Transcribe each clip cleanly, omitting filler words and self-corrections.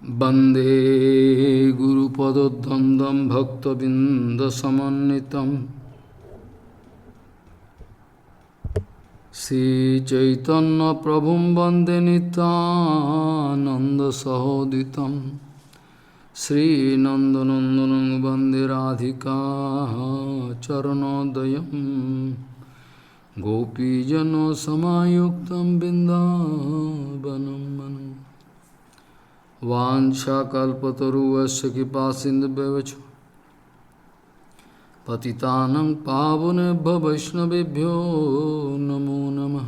वन्दे गुरुपदद्वन्द्वं भक्तबिन्दसमन्वितं श्रीचैतन्यप्रभुं वन्दे नित्यानन्दसहोदितं श्रीनन्दनन्दनं वन्दे राधिका चरणोदयं गोपीजनसमायुक्तं बिन्दावनं मनम् वाञ्छाकल्पतरुवस्य कृपासिन्धुभ्यश्च पतितानं पावनेभ्यो वैष्णवेभ्यो नमो नमः।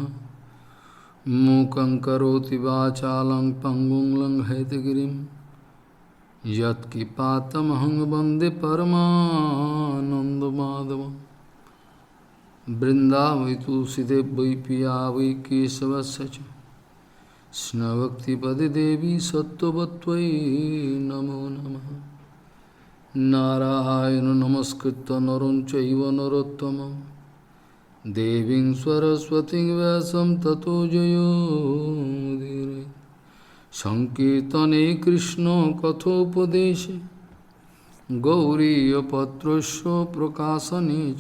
मूकं करोति वाचालं पङ्गुं लङ्घयितगिरिं यत्कृपातमहं वन्दे परमानन्दमाधवं। वृन्दावै तुलसीदेव वै पिया वै केशवस्य च कृष्णभक्तिपदे देवी सत्त्ववत्त्वयि नमो नमः। नारायण नमस्कृत्य नरं चैव नरोत्तमं देवीं सरस्वतीं व्यासं ततो जयोमुदीरये। संकीर्तने कृष्ण कथोपदेशे गौरीयपत्रस्य प्रकाशने च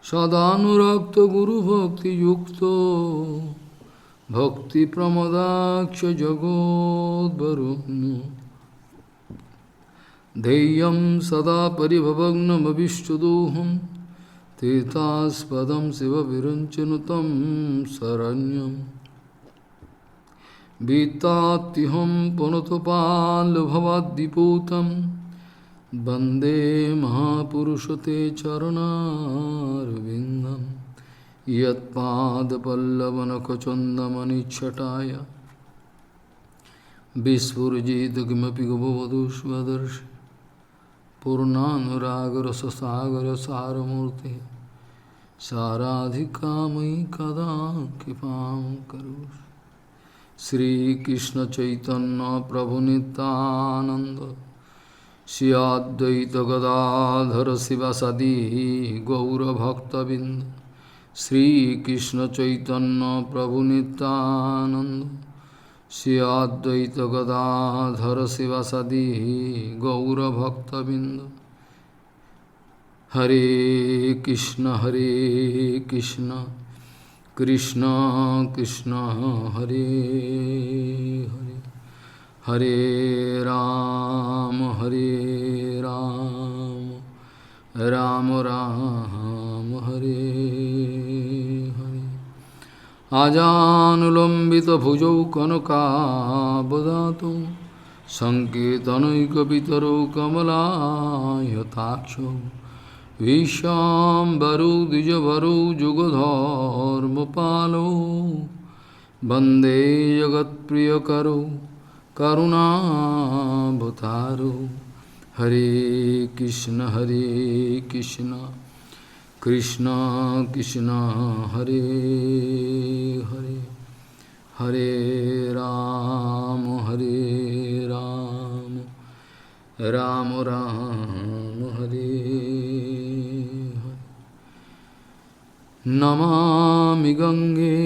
सदानुरक्तो गुरुभक्तियुक्तो भक्तिप्रमदाक्ष जगोद्वरुण्य धैर्यं सदा परिभवग्नमभिष्टदोहं तीर्थास्पदं शिवविरञ्चनुतं शरण्यं वित्तात्युहं पुनतपाल्भवाद्दिपूतं वन्दे महापुरुषं ते चरणारविन्दं यत्पादपल्लवनखचन्दमनिच्छटाय विस्फुरजित किमपि गभवधू स्वदर्शि पूर्णानुरागरससागर सारमूर्ति साराधिकामयि कदा कृपां करोषि। श्रीकृष्ण चैतन्य प्रभु नित्यानंद श्री अद्वैत गदाधर शिवासादि गौरभक्तबिंद श्रीकृष्ण चैतन्य प्रभु नित्यानंद श्री अद्वैत गदाधर शिवासादि गौरभक्तबिंद। हरे कृष्ण कृष्ण कृष्ण हरे हरे हरे राम राम राम हरे हरे। आजानुलंबित भुजौ कनकावदातु संकीर्तनैकपितरौ कमलायताक्षौ विश्वाम्बरौ द्विजवरौ जुगधर्मपालौ वन्दे जगत्प्रियकरौ करुणावतारो। हरे कृष्ण कृष्ण कृष्ण हरे हरे हरे राम राम राम हरे हरे। नमामि गंगे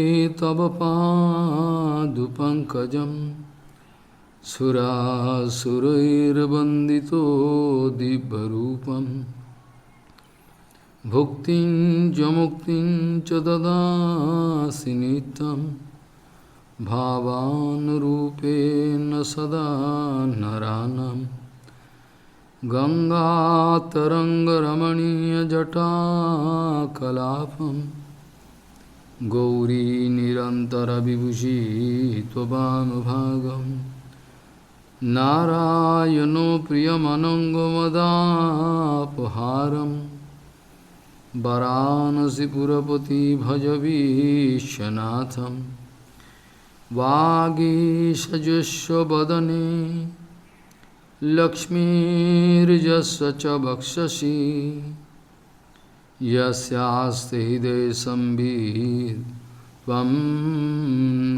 तव पादुपङ्कजं सुरासुरैर्वन्दितो दिव्यरूपं भुक्तिं च मुक्तिं च ददासि नित्यं भावानुरूपेण सदा नरानं। गंगातरङ्गरमणीयजटाकलापं गौरी निरन्तरविभूषी त्ववानुभागं नारायणो प्रियमनङ्गमदापहारं वाराणसीपुरपति भज विश्वनाथं। वागीशजुष्व वदने लक्ष्मीर्यस्य च वक्षसि यस्यास्ति हृदये संवित् त्वं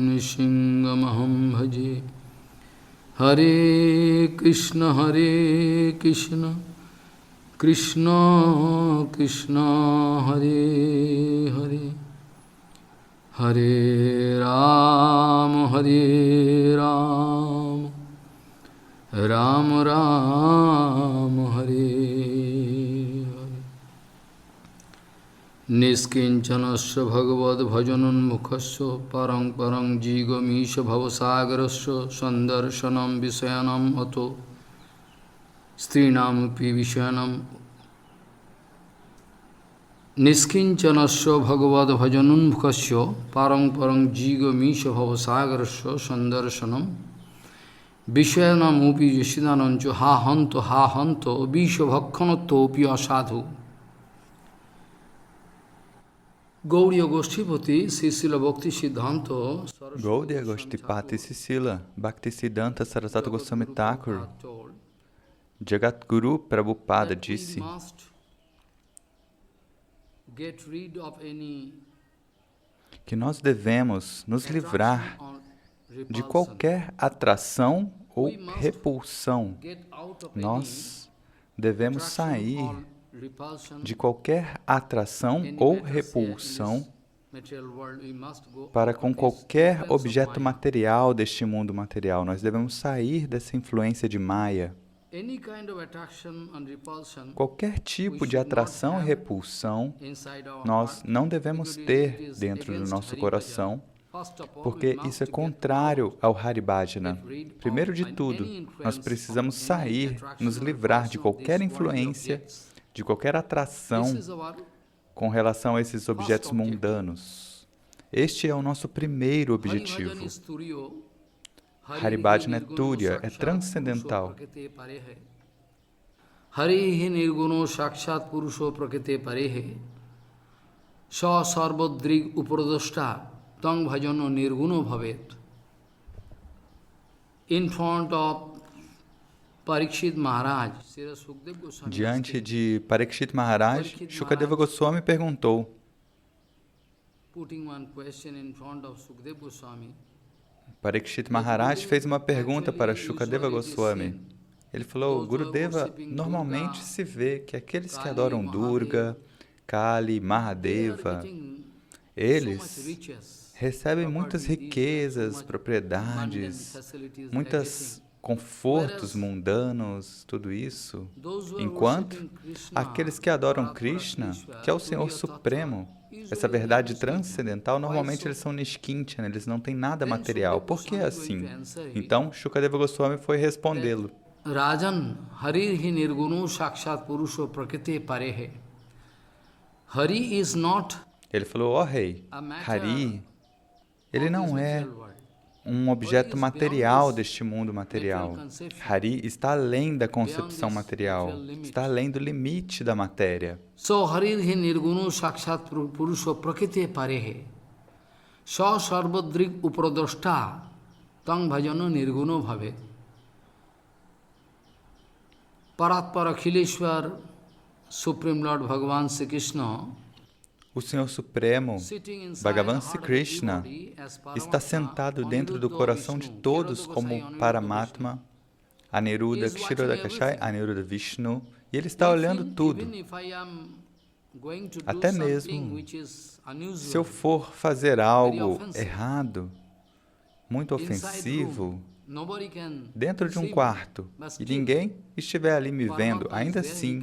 नृसिंहमहं भजे। हरे कृष्ण कृष्ण कृष्ण हरे हरे हरे Ram Ram Ram Hare Hare. Niskincanasya bhagavad bhajanun mukhasya parang parang jigamisha bhavasagarasya sandarshanam visayanam ato strinam pi visayanam. Niskincanasya bhagavad bhajanun mukhasya parang parang jigamisha bhavasagarasya sandarshanam Vishayanam upi yasidanancho ha hanto visha bhakkhanato upi asadhu. Gaudiya Goshtipati Sisila Bhakti Siddhanta Gaudiya Goshtipati Sisila Bhaktisiddhanta Saraswati Goswami Thakur Jagadguru Prabhupada disse que nós devemos nos livrar de qualquer atração ou repulsão. Nós devemos sair de qualquer atração ou repulsão para com qualquer objeto material deste mundo material. Nós devemos sair dessa influência de Maya. Qualquer tipo de atração e repulsão nós não devemos ter dentro do nosso coração, porque isso é contrário ao Haribhajana. Primeiro de tudo, nós precisamos sair, nos livrar de qualquer influência, de qualquer atração com relação a esses objetos mundanos. Este é o nosso primeiro objetivo. Haribhajana é Turiya, é transcendental. Harihi nirguno sakshat purusho prakite parehe sa sarvadrig upradoshta tang bhajano nirguno bhavet. In front of Parikshit Maharaj, diante de Parikshit Maharaj, Shukadeva Goswami perguntou. Parikshit Maharaj fez uma pergunta para Shukadeva Goswami. Ele falou, Gurudeva, normalmente se vê que aqueles que adoram Durga, Kali, Mahadeva, eles recebem muitas riquezas, propriedades, muitos confortos mundanos, tudo isso, enquanto aqueles que adoram Krishna, que é o Senhor Supremo, essa verdade transcendental, normalmente eles são nishkinchana, eles não têm nada material. Por que assim? Então, Shukadeva Goswami foi respondê-lo. Rajan, Harihi nirgunu sakshat purusho prakriti parehe. Hari is not. Ele falou, ó rei, Hari, ele não é um objeto material deste mundo material. Hari está além da concepção material, está além do limite da matéria. So Harihi nirgunu sakshat purusho prakriti parehe. Sa sarvadrig upradoshta tang bhajano nirguno bhave. Paratpara Khileshwar, Supreme Lord Bhagavan Sri Krishna, o Senhor Supremo, Bhagavan Sri Krishna, está sentado dentro do coração de todos como Paramatma, Aniruddha Kshirodakashai, Aniruddha Vishnu, e Ele está olhando tudo. Até mesmo se eu for fazer algo errado, muito ofensivo, dentro de um quarto, e ninguém estiver ali me vendo, ainda assim,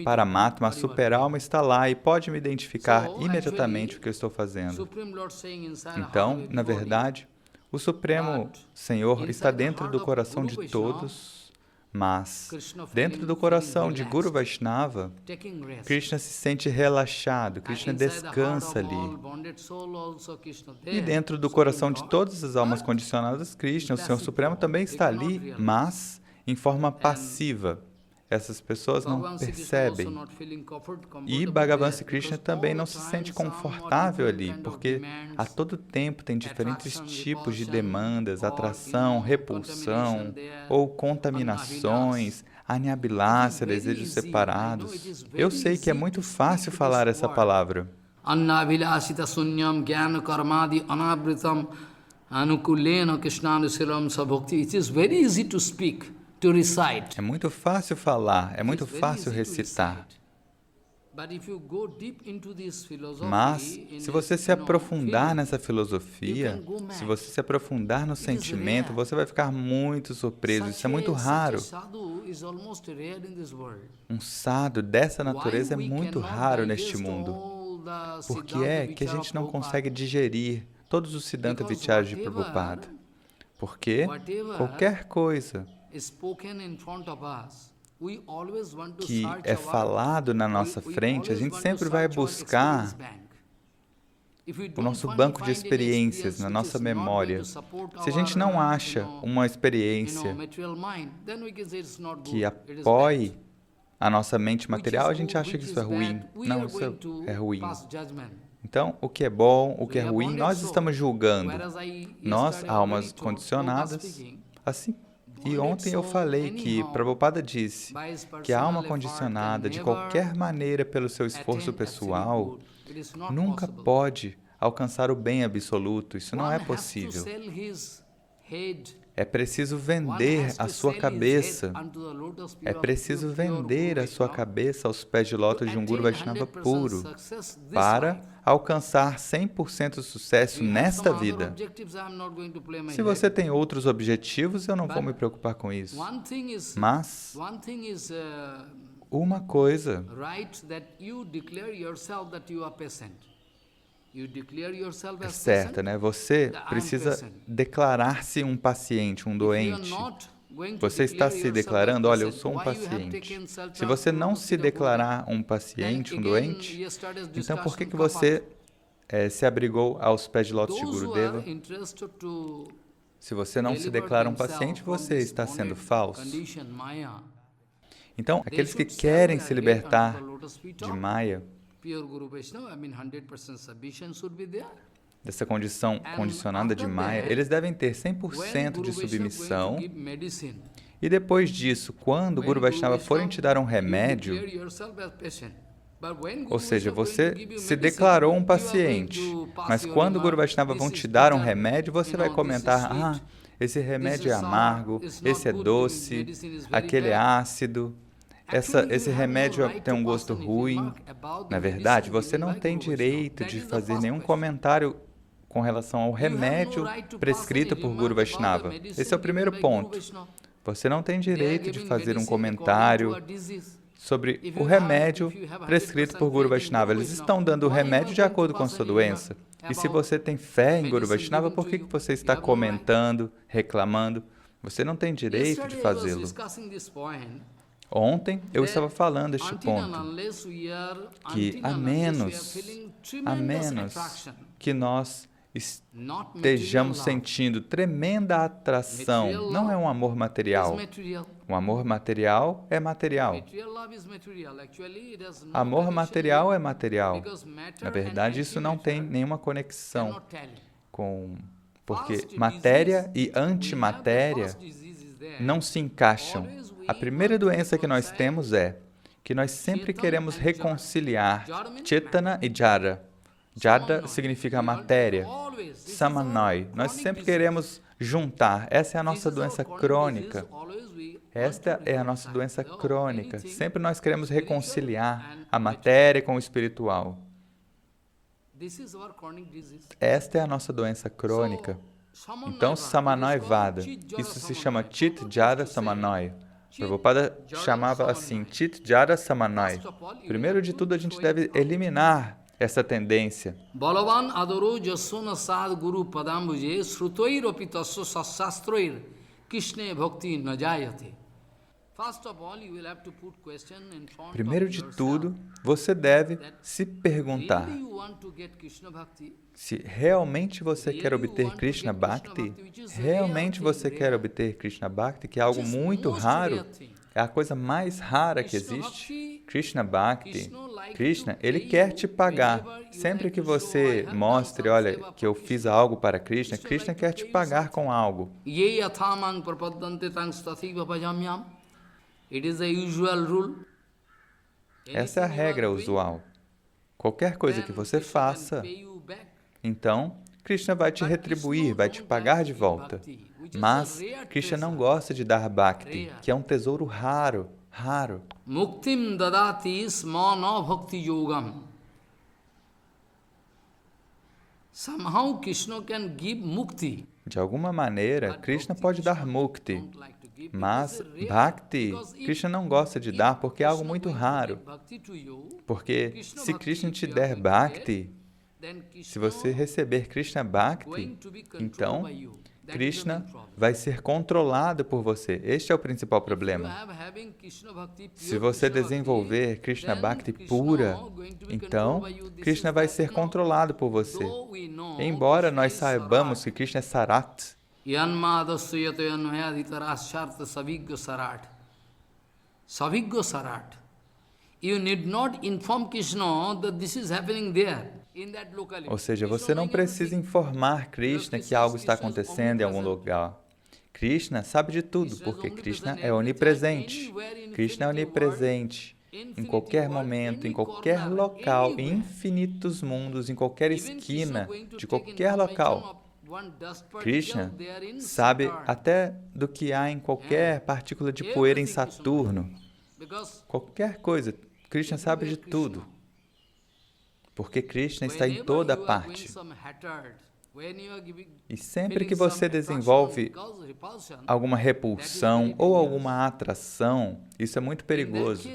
Paramatma, a super-alma, está lá e pode me identificar imediatamente o que eu estou fazendo. Então, na verdade, o Supremo Senhor está dentro do coração de todos, mas dentro do coração de Guru Vaishnava, Krishna se sente relaxado, Krishna descansa ali. E dentro do coração de todas as almas condicionadas, Krishna, o Senhor Supremo, também está ali, mas em forma passiva. Essas pessoas não percebem. E Bhagavan Sri Krishna também não se sente confortável ali, porque a todo tempo tem diferentes tipos de demandas, atração, repulsão, ou contaminações, anyabilasya, desejos separados. Eu sei que é muito fácil falar essa palavra. Annavilasita sunyam gyana karmadi anavritam anukulena krishnanushiram sabhakti. It is very easy to speak. É muito fácil falar, é muito fácil recitar. Mas, se você se aprofundar nessa filosofia, se você se aprofundar no sentimento, você vai ficar muito surpreso. Isso é muito raro. Um sadhu dessa natureza é muito raro neste mundo. Por que é que a gente não consegue digerir todos os Siddhanta Vicharas de Prabhupada? Porque qualquer coisa que é falado na nossa frente, a gente sempre vai buscar o nosso banco de experiências, na nossa memória. Se a gente não acha uma experiência que apoie a nossa mente material, a gente acha que isso é ruim. Não, isso é ruim. Então, o que é bom, o que é ruim, nós estamos julgando. Nós, almas condicionadas, assim. E ontem eu falei que Prabhupada disse que a alma condicionada, de qualquer maneira, pelo seu esforço pessoal, nunca pode alcançar o bem absoluto. Isso não é possível. É preciso vender a sua cabeça. É preciso vender a sua cabeça aos pés de lótus de um Guru Vaishnava puro para alcançar 100% de sucesso nesta vida. Se você tem outros objetivos, eu não vou me preocupar com isso. Mas uma coisa é certa, né? Você precisa declarar-se um paciente, um doente. Você está se declarando, olha, eu sou um paciente. Se você não se declarar um paciente, um doente, então por que você se abrigou aos pés de lótus de Gurudeva? Se você não se declara um paciente, você está sendo falso. Então, aqueles que querem se libertar de Maya, dessa condição condicionada de Maya, eles devem ter 100% de submissão. E depois disso, quando o Guru Vaishnava forem te dar um remédio, ou seja, você se declarou um paciente, mas quando o Guru Vaishnava vão te dar um remédio, você vai comentar, esse remédio é amargo, esse é doce, aquele é ácido. Esse remédio tem um gosto ruim. Na verdade, você não tem direito de fazer nenhum comentário com relação ao remédio prescrito por Guru Vaishnava. Esse é o primeiro ponto. Você não tem direito de fazer um comentário sobre o remédio prescrito por Guru Vaishnava. Eles estão dando o remédio de acordo com a sua doença. E se você tem fé em Guru Vaishnava, por que você está comentando, reclamando? Você não tem direito de fazê-lo. Ontem eu estava falando este ponto, que a menos que nós estejamos sentindo tremenda atração, não é um amor material. O amor material é material. Amor material é material. Na verdade, isso não tem nenhuma conexão com... Porque matéria e antimatéria não se encaixam. A primeira doença que nós temos é que nós sempre queremos reconciliar Chetana e Jada. Jada significa matéria. Samanoi. Nós sempre queremos juntar. Essa é a nossa doença crônica. Esta é a nossa doença crônica. Sempre nós queremos reconciliar a matéria com o espiritual. Esta é a nossa doença crônica. Então, Samanoi Vada. Isso se chama Chit Jada Samanoi. Prabhupada chamava assim, Chit Jada Samanoi. Primeiro de tudo, a gente deve eliminar essa tendência. Balavan adoro jasuna sad guru padambuje srutoir opitasso sasastroir Krishna bhakti najayate. Primeiro de tudo, você deve se perguntar se realmente você quer obter Krishna Bhakti, realmente você quer obter Krishna Bhakti, que é algo muito raro, é a coisa mais rara que existe. Krishna Bhakti, Krishna, ele quer te pagar. Sempre que você mostre, olha, que eu fiz algo para Krishna, Krishna quer te pagar com algo. Essa é a regra usual. Qualquer coisa que você faça, então Krishna vai te retribuir, vai te pagar de volta. Mas Krishna não gosta de dar bhakti, que é um tesouro raro. raro. Muktim dadati smana bhakti yogam. Somehow Krishna can give mukti. De alguma maneira, Krishna pode dar mukti, mas bhakti, Krishna não gosta de dar porque é algo muito raro. Porque se Krishna te der bhakti, se você receber Krishna bhakti, então Krishna vai ser controlado por você. Este é o principal problema. Se você desenvolver Krishna Bhakti pura, então Krishna vai ser controlado por você. Embora nós saibamos que Krishna é Sarat, you need not inform Krishna that this is happening there. Ou seja, você não precisa informar Krishna que algo está acontecendo em algum lugar. Krishna sabe de tudo, porque Krishna é onipresente. Krishna é onipresente em qualquer momento, em qualquer local, em infinitos mundos, em qualquer esquina de qualquer local. Krishna sabe até do que há em qualquer partícula de poeira em Saturno. Qualquer coisa, Krishna sabe de tudo. Porque Krishna está em toda parte. E sempre que você desenvolve alguma repulsão ou alguma atração, isso é muito perigoso.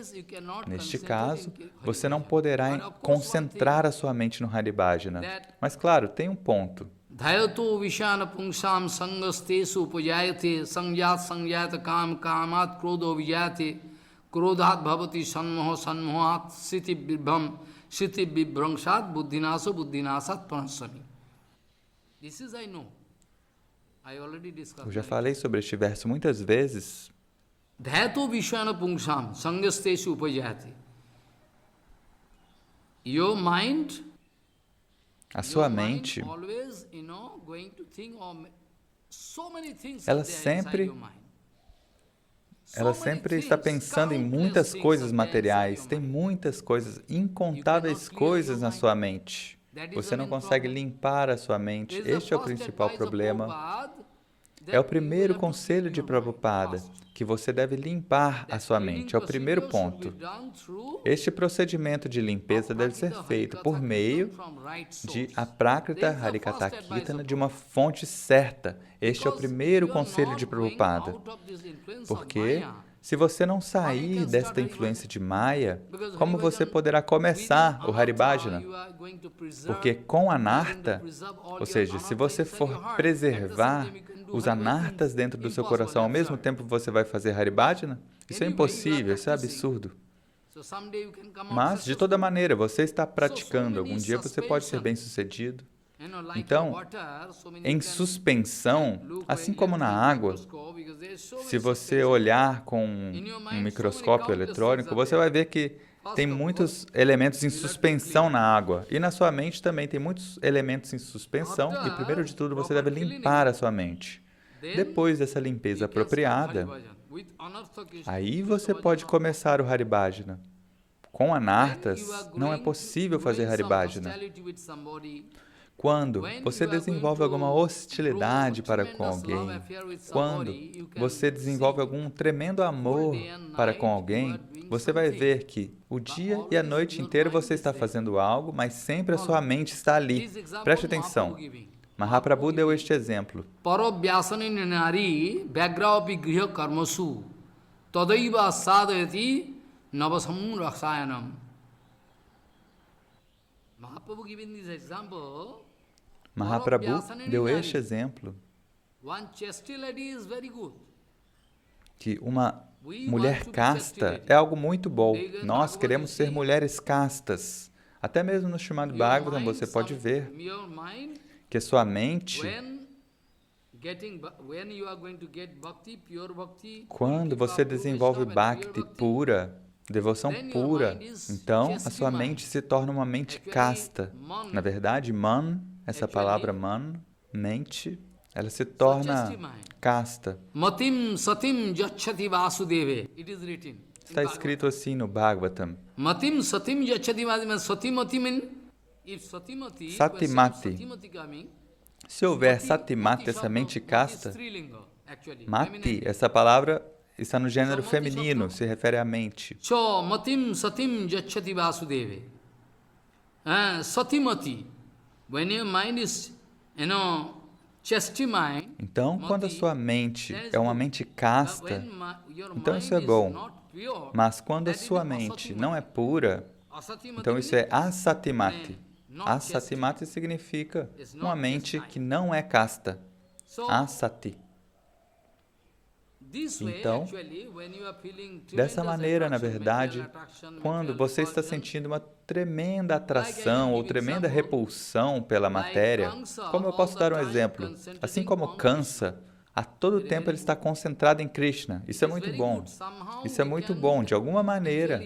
Neste caso, você não poderá concentrar a sua mente no Haribhajana. Mas claro, tem um ponto. Dhayato vishana pungsam sangastesu upajayate sangyat sangyata kam kamat krodo vijayate krodhat bhavati sanmoho sanmohat siti vibham siti vibhrangshat buddhinaso buddhinasat pranasami. This is I know. I already discussed. Eu já falei sobre este verso muitas vezes. Dhayato vishana pungsam sangastesu upajayate. Your mind, a sua mente, ela sempre está pensando em muitas coisas materiais, tem muitas coisas, incontáveis coisas na sua mente. Você não consegue limpar a sua mente. Este é o principal problema. É o primeiro conselho de Prabhupada, que você deve limpar a sua mente. É o primeiro ponto. Este procedimento de limpeza deve ser feito por meio de Aprakrita Harikatha Kirtana, de uma fonte certa. Este é o primeiro conselho de Prabhupada. Porque se você não sair desta influência de Maya, como você poderá começar o Haribhajana? Porque com anarta, ou seja, se você for preservar os anartas dentro do seu coração, ao mesmo tempo você vai fazer Haribhajana? Isso é impossível, isso é absurdo. Mas, de toda maneira, você está praticando, algum dia você pode ser bem-sucedido. Então, em suspensão, assim como na água, se você olhar com um microscópio eletrônico, você vai ver que tem muitos elementos em suspensão na água. E na sua mente também tem muitos elementos em suspensão. E, primeiro de tudo, você deve limpar a sua mente. Depois dessa limpeza apropriada, aí você pode começar o Haribhajana. Com anartas, não é possível fazer Haribhajana. Quando você desenvolve alguma hostilidade para com alguém, quando você desenvolve algum tremendo amor para com alguém, você vai ver que o dia e a noite inteiro você está fazendo algo, mas sempre a sua mente está ali. Preste atenção. Mahaprabhu deu este exemplo. Mahaprabhu deu este exemplo, que uma mulher casta é algo muito bom. Nós queremos ser mulheres castas. Até mesmo no Srimad Bhagavatam você pode ver que a sua mente, quando você desenvolve Bhakti pura, devoção pura, então a sua mente se torna uma mente casta. Na verdade, man, essa palavra man, mente, ela se torna casta. Matim satim jachati vasudeve. Está escrito assim no Bhagavatam. Matim satim jachati vasudeve. Satimati. Se houver satimati, essa mente casta, mati, essa palavra está no gênero feminino, se refere à mente. Cho matim satim jachati vasudeve. Satimati. When your mind is, chesty mind. Então, quando a sua mente é uma mente casta, então isso é bom. Mas quando a sua mente não é pura, então isso é asatimati. Asatimati significa uma mente que não é casta. Asati. Então, dessa maneira, na verdade, quando você está sentindo uma tremenda atração ou tremenda repulsão pela matéria, como eu posso dar um exemplo? Assim como Kansa, a todo tempo ele está concentrado em Krishna. Isso é muito bom. Isso é muito bom. De alguma maneira,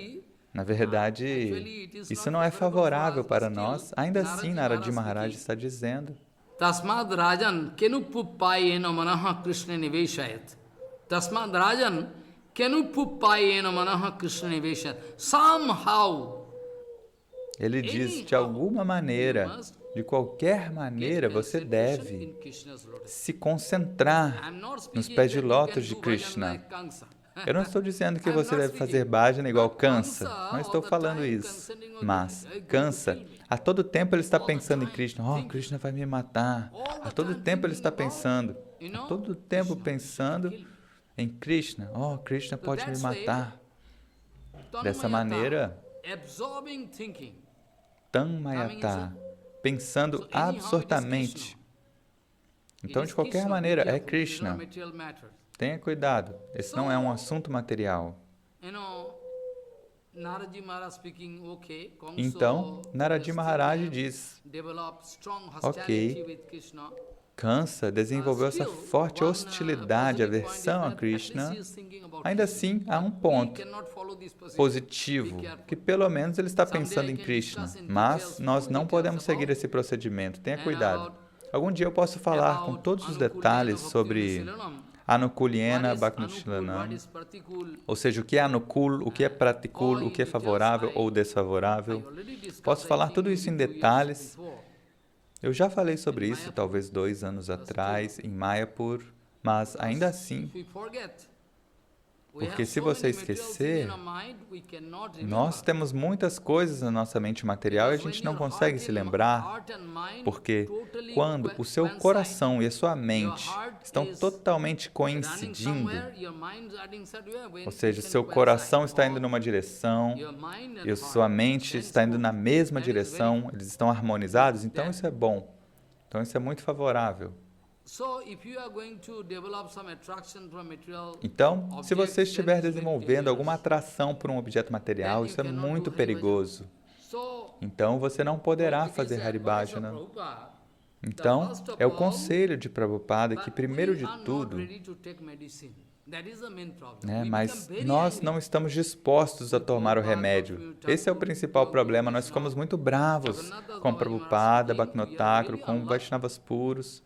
na verdade, isso não é favorável para nós. Ainda assim, Narad Maharaj está dizendo: Tasmad Rajan kenupupayena manaha Krishna niveshayat. Tasmad Rajan kenupupayena manaha Krishna niveshayat. Somehow. Ele diz, de alguma maneira, de qualquer maneira, você deve se concentrar nos pés de lótus de Krishna. Eu não estou dizendo que você deve fazer bhajana igual Kansa, não estou falando isso. Mas Kansa, a todo tempo ele está pensando em Krishna. Oh, Krishna vai me matar. A todo tempo ele está pensando. A todo tempo pensando em Krishna. Oh, Krishna pode me matar. Dessa maneira, Tanmayata, pensando absortamente. Então, de qualquer maneira, é Krishna. Tenha cuidado, esse não é um assunto material. Então, Narad Maharaj diz, ok, Kansa desenvolveu essa forte hostilidade, aversão a Krishna. Ainda assim, há um ponto positivo, que pelo menos ele está pensando em Krishna, mas nós não podemos seguir esse procedimento. Tenha cuidado. Algum dia eu posso falar com todos os detalhes sobre Anukulyena Bhakti-Shilanam, ou seja, o que é Anukul, o que é Pratikul, o que é favorável ou desfavorável. Posso falar tudo isso em detalhes. Eu já falei sobre isso, talvez 2 anos atrás, em Mayapur, mas ainda assim, porque se você esquecer, nós temos muitas coisas na nossa mente material e a gente não consegue se lembrar, porque quando o seu coração e a sua mente estão totalmente coincidindo, ou seja, seu coração está indo numa direção e a sua mente está indo na mesma direção, eles estão harmonizados, então isso é bom, então isso é muito favorável. Então, se você estiver desenvolvendo alguma atração por um objeto material, isso é muito perigoso. Então, você não poderá fazer Haribhajana. Então, é o conselho de Prabhupada que, primeiro de tudo, mas nós não estamos dispostos a tomar o remédio. Esse é o principal problema. Nós ficamos muito bravos com Prabhupada, Bhaktivinoda Thakur, com Vaishnavas puros.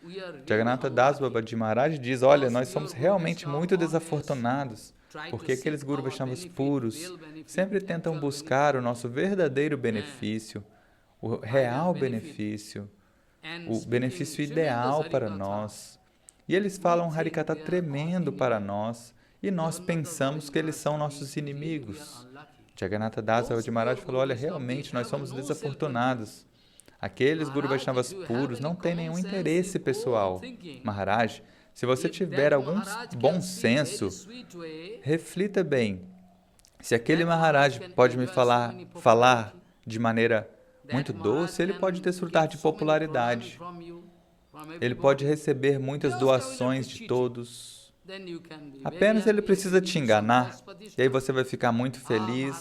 Jagannatha Das Babaji Maharaj diz, olha, nós somos realmente muito desafortunados, porque aqueles Guru Vaishnavas puros sempre tentam buscar o nosso verdadeiro benefício, o real benefício, o benefício ideal para nós. E eles falam um Harikata tremendo para nós, e nós pensamos que eles são nossos inimigos. Jagannatha Das Babaji Maharaj falou, olha, realmente nós somos desafortunados. Aqueles Guru Vaishnavas puros não têm nenhum interesse pessoal. Maharaj, se você tiver algum bom senso, reflita bem. Se aquele Maharaj pode me falar de maneira muito doce, ele pode desfrutar de popularidade. Ele pode receber muitas doações de todos. Apenas ele precisa te enganar, e aí você vai ficar muito feliz.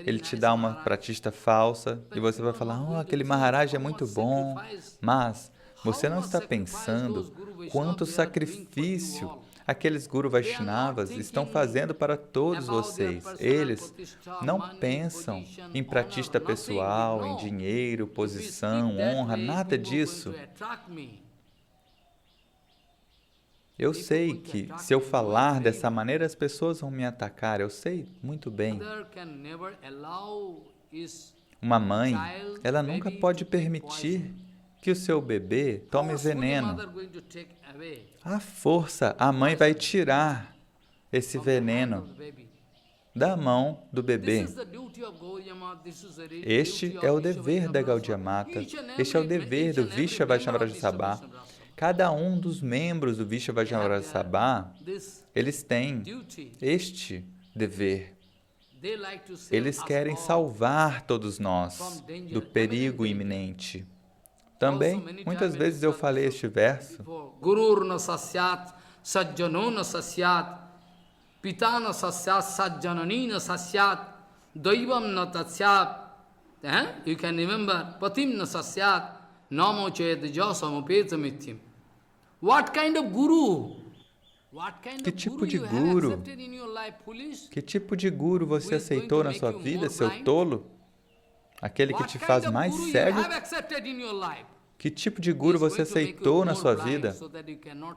Ele te dá uma pratista falsa, e você vai falar, oh, aquele Maharaj é muito bom. Mas você não está pensando quanto sacrifício aqueles Guru Vaishnavas estão fazendo para todos vocês. Eles não pensam em pratista pessoal, em dinheiro, posição, honra, nada disso. Eu sei que, se eu falar dessa maneira, as pessoas vão me atacar. Eu sei muito bem. Uma mãe, ela nunca pode permitir que o seu bebê tome veneno. À força, a mãe vai tirar esse veneno da mão do bebê. Este é o dever da Gaudiya Mata. Este é o dever do Vishwa Vaishnava Raja Sabha. Cada um dos membros do Vishwa Vaishnava Raja Sabha, eles têm este dever. Eles querem salvar todos nós do perigo iminente. Também, muitas vezes eu falei este verso. Gurur na sasyat, sajjano na sasyat, pita na sasyat, sajjanani na sasyat, daivam na tasyat. You can remember, patim na sasyat, namo ched jasamupeta mityam. What kind of guru? Que tipo de guru? Que tipo de guru você aceitou na sua vida, seu tolo? Aquele que te faz mais cego? Que tipo de guru você aceitou na sua vida?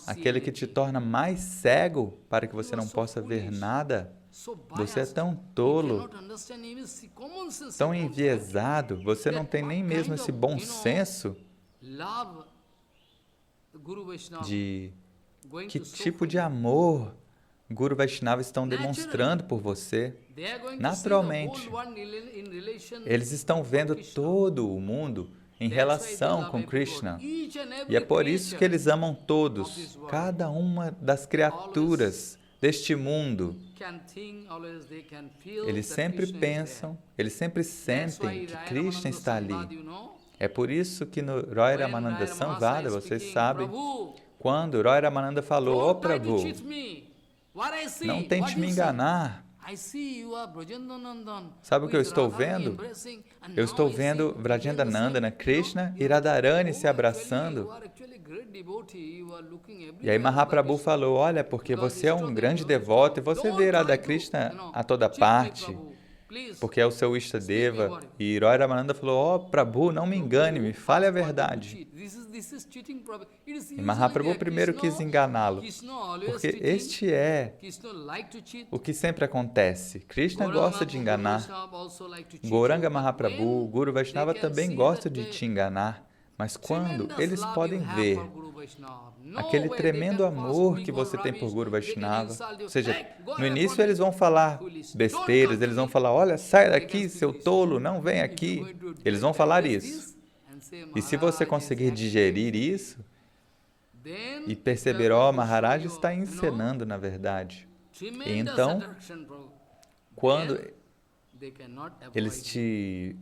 Aquele que te torna mais cego para que você não possa ver nada? Você é tão tolo, tão enviesado, você não tem nem mesmo esse bom senso de que tipo de amor Guru Vaishnava estão demonstrando por você. Naturalmente, eles estão vendo todo o mundo em relação com Krishna. E é por isso que eles amam todos, cada uma das criaturas deste mundo. Eles sempre pensam, eles sempre sentem que Krishna está ali. É por isso que no Roy Ramananda Samvada, vocês sabem, quando Roy Ramananda falou, "Ó Prabhu, não tente me enganar. Sabe o que eu estou vendo? Eu estou vendo Vrajendanandana, Krishna e Radharani se abraçando." E aí Mahaprabhu falou, olha, porque você é um grande devoto e você vê Radha Krishna a toda parte, porque é o seu Ishtadeva. E Roy Ramananda falou, ó Prabhu, não me engane, me fale a verdade. E Mahaprabhu primeiro quis enganá-lo, porque este é o que sempre acontece. Krishna gosta de enganar. Gauranga Mahaprabhu, Guru Vaishnava também gosta de te enganar. Mas quando eles podem ver aquele tremendo amor que você tem por Guru Vaishnava, ou seja, no início eles vão falar besteiras, eles vão falar, olha, sai daqui, seu tolo, não vem aqui. Eles vão falar isso. E se você conseguir digerir isso e perceber, ó, Maharaj está encenando, na verdade. E então, quando eles te...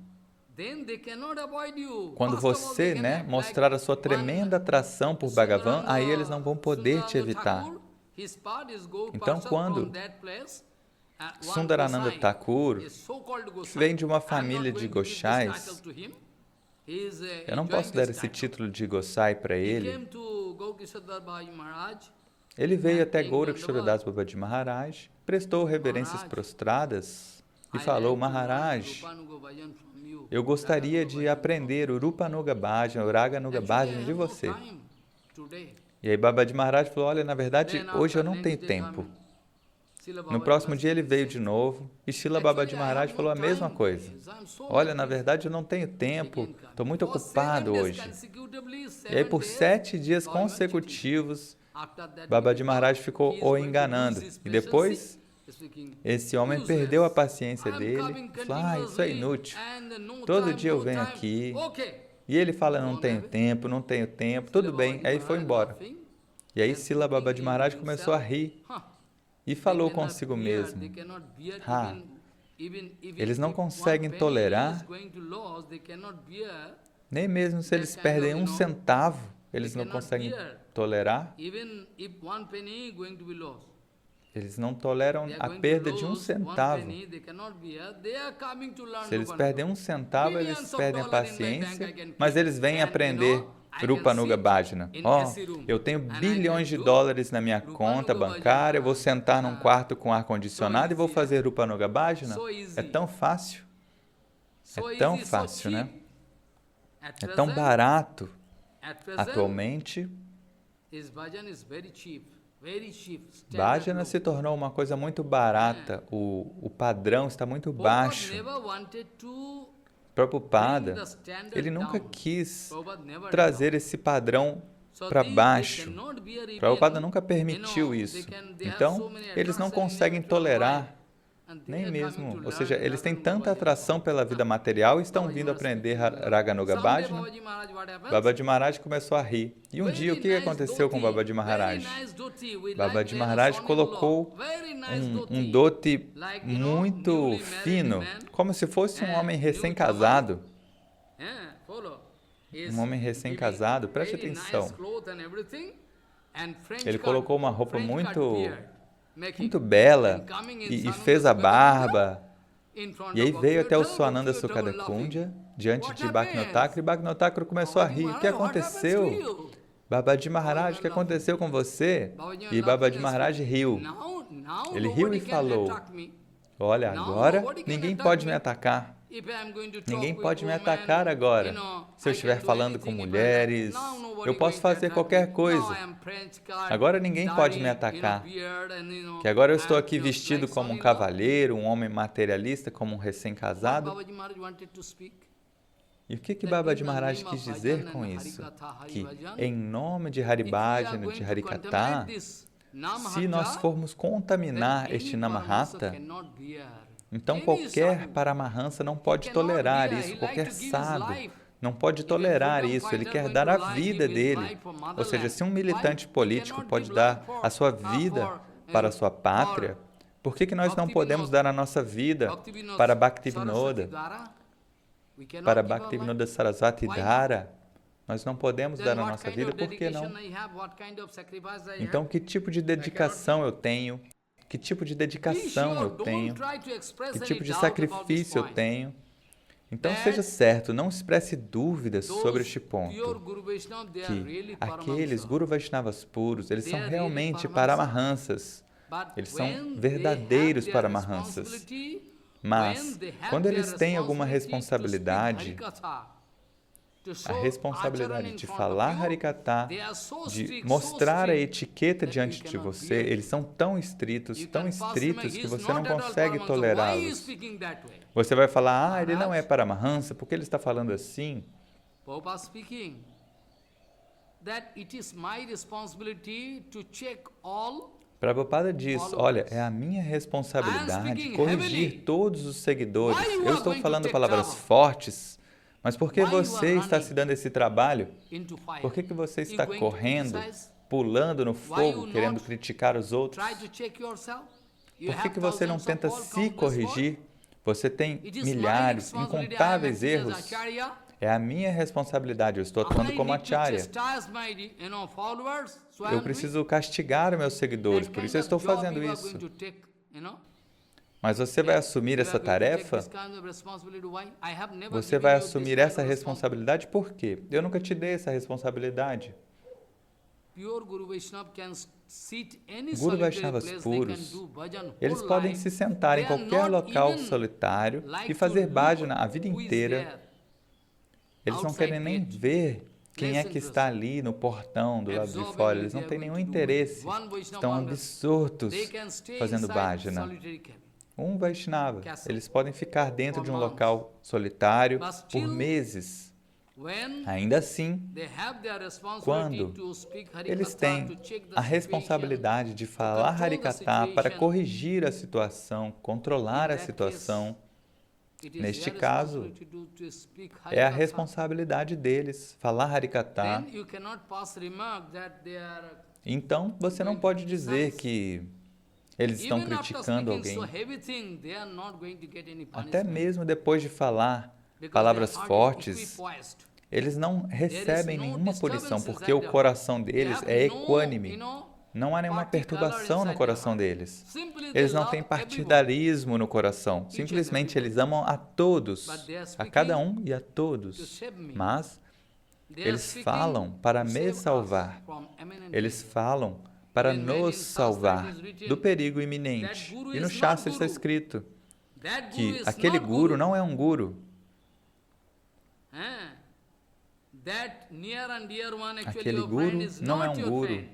Quando você, mostrar a sua tremenda atração por Bhagavan, aí eles não vão poder te evitar. Então, quando Sundarananda Thakur, que vem de uma família de Goshais, eu não posso dar esse título de Gosai para ele. Ele veio até Gorakshora Das Babaji Maharaj, prestou reverências prostradas e falou, Maharaj, eu gostaria de aprender o Rupa Nuga Bhajana, o Raga Nuga Bhajana de você. E aí Babaji Maharaj falou, olha, na verdade, hoje eu não tenho tempo. No próximo dia ele veio de novo e Srila Babaji Maharaj falou a mesma coisa. Olha, na verdade eu não tenho tempo, estou muito ocupado hoje. E aí por 7 dias consecutivos, Babaji Maharaj ficou o enganando. E depois, esse homem perdeu a paciência dele e falou, isso é inútil. Todo dia eu venho aqui. E ele fala, não tenho tempo, tudo bem. Aí foi embora. E aí Srila Babaji Maharaj começou a rir. E falou consigo mesmo, eles não conseguem tolerar, nem mesmo se eles perdem 1 centavo, eles não conseguem tolerar. Eles não toleram a perda de 1 centavo. Se eles perdem 1 centavo, eles perdem a paciência, mas eles vêm aprender Rupa Nuga Bhajana. Eu tenho bilhões de dólares na minha conta bancária, eu vou sentar num quarto com ar-condicionado e vou fazer Rupa Nuga Bhajana. É tão fácil. É tão fácil, né? É tão barato. Atualmente, Bhajana se tornou uma coisa muito barata. O padrão está muito baixo. Prabhupada, ele nunca quis trazer esse padrão para baixo. Prabhupada nunca permitiu isso. Então, eles não conseguem tolerar nem mesmo, ou seja, eles têm tanta atração pela vida material e estão vindo aprender Raganuga Bhajana. Babaji Maharaj começou a rir. E um dia, o que aconteceu com Babaji Maharaj? Babaji Maharaj colocou um dhoti muito fino, como se fosse um homem recém-casado. Um homem recém-casado, preste atenção. Ele colocou uma roupa muito bela e fez a barba. E aí veio até o Swananda Sukadakundya, diante de Bhaktivinoda, e Bhaktivinoda começou a rir. O que aconteceu? Babaji Maharaj, o que aconteceu com você? E Babaji Maharaj riu. Ele riu e falou, olha, agora ninguém pode me atacar. Ninguém pode me atacar agora. Se eu estiver falando com mulheres, eu posso fazer qualquer coisa. Agora ninguém pode me atacar. Que agora eu estou aqui vestido como um cavalheiro, um homem materialista, como um recém-casado. E o que Babaji Maharaj quis dizer com isso? Que em nome de Haribhajana, de Harikatha, se nós formos contaminar este Namahata, então qualquer Paramahansa não pode tolerar isso, qualquer sadhu não pode tolerar isso, ele quer dar a vida dele. Ou seja, se um militante político pode dar a sua vida para a sua pátria, por que nós não podemos dar a nossa vida para Bhaktivinoda, para Bhaktivinoda Sarasvati Dhara? Nós não podemos dar a nossa vida, por que não? Então, que tipo de dedicação eu tenho? Que tipo de dedicação eu tenho? Que tipo de sacrifício eu tenho? Então, seja certo, não expresse dúvidas sobre este ponto, que aqueles Guru Vaishnavas puros, eles são realmente Paramahansas, eles são verdadeiros Paramahansas, mas quando eles têm alguma responsabilidade, a responsabilidade de falar Harikatha, de mostrar a etiqueta diante de você, eles são tão estritos que você não consegue tolerá-los. Você vai falar, ele não é Paramahansa, porque ele está falando assim? Prabhupada diz, olha, é a minha responsabilidade corrigir todos os seguidores. Eu estou falando palavras fortes, mas por que você está se dando esse trabalho? Por que você está correndo, pulando no fogo, querendo criticar os outros? Por que você não tenta se corrigir? Você tem milhares, incontáveis erros. É a minha responsabilidade, eu estou atuando como acharya. Eu preciso castigar meus seguidores, por isso eu estou fazendo isso. Mas você vai assumir essa tarefa? Você vai assumir essa responsabilidade por quê? Eu nunca te dei essa responsabilidade. Guru Vaishnavas puros, eles podem se sentar em qualquer local solitário e fazer bhajana a vida inteira. Eles não querem nem ver quem é que está ali no portão do lado de fora. Eles não têm nenhum interesse. Estão absortos fazendo bhajana. Um Vaishnava, eles podem ficar dentro de um local solitário por meses. Ainda assim, quando eles têm a responsabilidade de falar Harikatha para corrigir a situação, controlar a situação, neste caso, é a responsabilidade deles falar Harikatha. Então, você não pode dizer que eles estão criticando alguém. Até mesmo depois de falar palavras fortes, eles não recebem nenhuma punição, porque o coração deles é equânime. Não há nenhuma perturbação no coração deles. Eles não têm partidarismo no coração. Simplesmente eles amam a todos, a cada um e a todos. Mas eles falam para me salvar. Eles falam para nos salvar do perigo iminente. E no Shastra está escrito que aquele guru não é um guru. Aquele guru não é um guru.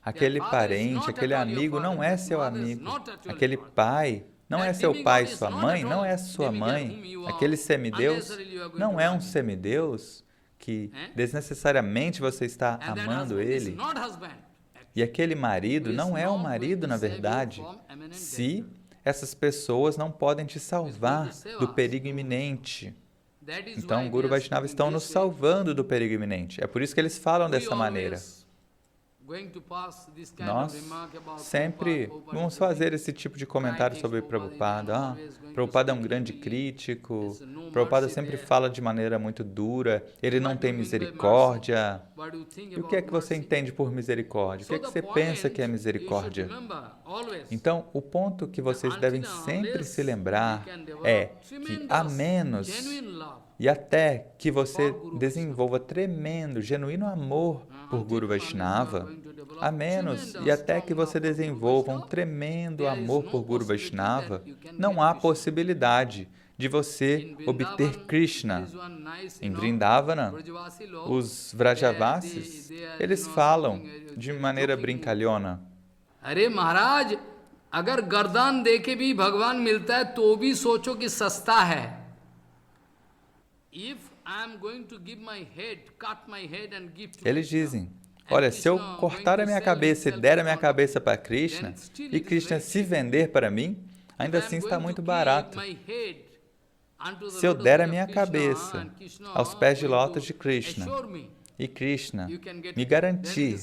Aquele parente, aquele amigo não é seu amigo. Aquele pai não é seu pai, sua mãe não é sua mãe. Aquele semideus não é um semideus que desnecessariamente você está amando ele. E aquele marido não é um marido, na verdade, se essas pessoas não podem te salvar do perigo iminente. Então, Guru Vaishnava estão nos salvando do perigo iminente. É por isso que eles falam dessa maneira. Nós sempre vamos fazer esse tipo de comentário sobre Prabhupada. Prabhupada é um grande crítico, Prabhupada sempre fala de maneira muito dura, ele não tem misericórdia. E o que é que você entende por misericórdia? O que é que você pensa que é misericórdia? Então, o ponto que vocês devem sempre se lembrar é que, a menos e até que você desenvolva tremendo, genuíno amor por Guru Vaishnava, a menos e até que você desenvolva um tremendo amor por Guru Vaishnava, não há possibilidade de você obter Krishna. Em Vrindavana, os Vrajavasis, eles falam de maneira brincalhona. Arey Maharaj, agar gardan deke bhi Bhagwan milta hai, to bhi socho ki sasta hai. Eles dizem, olha, se eu cortar a minha cabeça e der a minha cabeça para Krishna, e Krishna se vender para mim, ainda assim está muito barato. Se eu der a minha cabeça aos pés de lótus de Krishna, e Krishna me garantir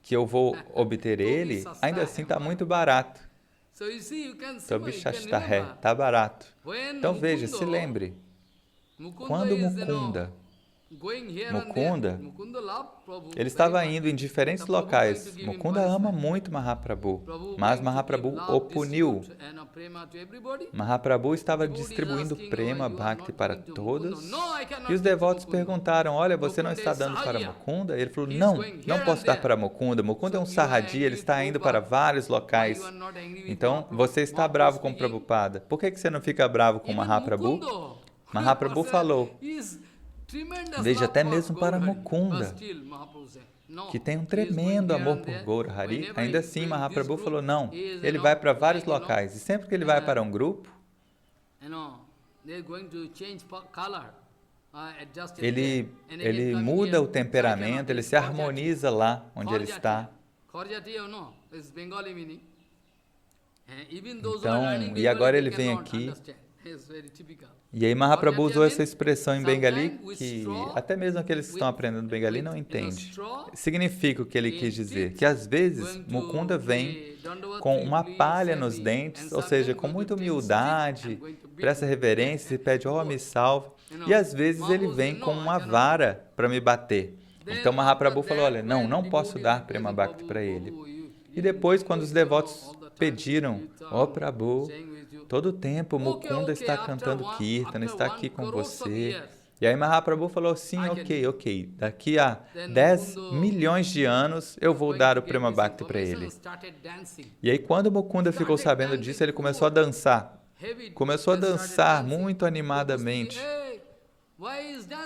que eu vou obter ele, ainda assim está muito barato. Então, Bishashtahe, está barato. Então veja, se lembre, quando Mukunda, ele estava indo em diferentes locais. Mukunda ama muito Mahaprabhu, mas Mahaprabhu o puniu. Mahaprabhu estava distribuindo Prema Bhakti para todos. E os devotos perguntaram, olha, você não está dando para Mukunda? Ele falou, não posso dar para Mukunda. Mukunda é um sarradi, ele está indo para vários locais. Então, você está bravo com Prabhupada. Por que você não fica bravo com Mahaprabhu? Mahaprabhu falou, veja, até mesmo para Mukunda, que tem um tremendo amor por Gaura Hari, ainda assim Mahaprabhu falou, não, ele vai para vários locais, e sempre que ele vai para um grupo, ele muda o temperamento, ele se harmoniza lá onde ele está. Então, e agora ele vem aqui. E aí Mahaprabhu usou essa expressão em Bengali que até mesmo aqueles que estão aprendendo Bengali não entendem. Significa o que ele quis dizer, que às vezes Mukunda vem com uma palha nos dentes, ou seja, com muita humildade, presta reverência e pede, me salve. E às vezes ele vem com uma vara para me bater. Então Mahaprabhu falou, olha, não posso dar Prema Bhakti para ele. E depois, quando os devotos pediram, Prabhu, todo o tempo Mukunda está cantando Kirtana, está aqui com você. E aí Mahaprabhu falou, sim, ok. Daqui a 10 milhões de anos eu vou dar o Prema Bhakti para ele. E aí quando Mukunda ficou sabendo disso, ele começou a dançar. Começou a dançar muito animadamente.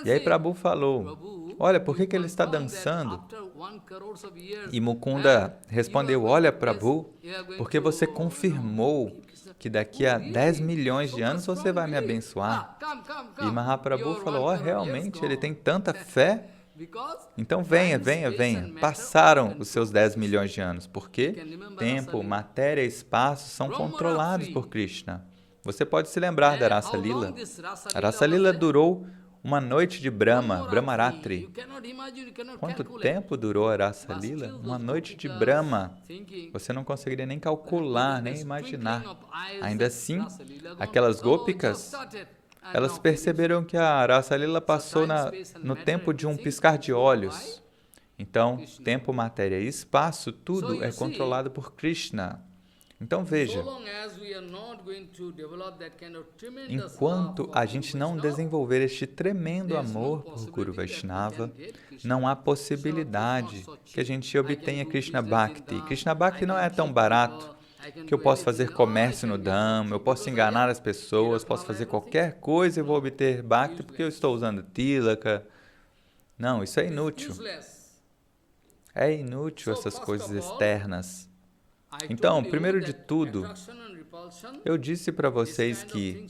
E aí Prabhu falou, olha, por que ele está dançando? E Mukunda respondeu, olha Prabhu, porque você confirmou que daqui a 10 milhões de anos você vai me abençoar. E Mahaprabhu falou, realmente, ele tem tanta fé? Então venha. Passaram os seus 10 milhões de anos, porque tempo, matéria e espaço são controlados por Krishna. Você pode se lembrar da Rasa Lila. A Rasa Lila durou uma noite de Brahma, Brahmaratri. Quanto tempo durou a Rasa Lila? Uma noite de Brahma. Você não conseguiria nem calcular, nem imaginar. Ainda assim, aquelas gópicas, elas perceberam que a Rasa Lila passou no tempo de um piscar de olhos. Então, tempo, matéria e espaço, tudo é controlado por Krishna. Então veja, enquanto a gente não desenvolver este tremendo amor por Guru Vaishnava, não há possibilidade que a gente obtenha Krishna Bhakti. Krishna Bhakti não é tão barato que eu posso fazer comércio no Dhamma, eu posso enganar as pessoas, posso fazer qualquer coisa e vou obter Bhakti porque eu estou usando Tilaka. Não, isso é inútil. É inútil essas coisas externas. Então, primeiro de tudo, eu disse para vocês que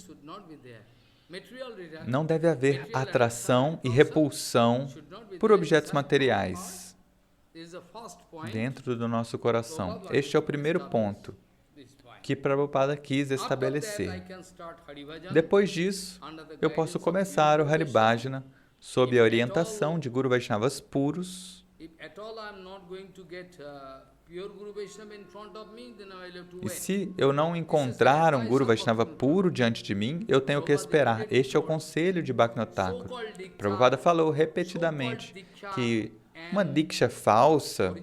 Não deve haver atração e repulsão por objetos materiais dentro do nosso coração. Este é o primeiro ponto que Prabhupada quis estabelecer. Depois disso, eu posso começar o Haribhajana sob a orientação de Guru Vaishnavas puros. E se eu não encontrar um Guru Vaishnava puro diante de mim, eu tenho que esperar. Este é o conselho de Bhaktivinoda Thakur. Prabhupada falou repetidamente que uma diksha falsa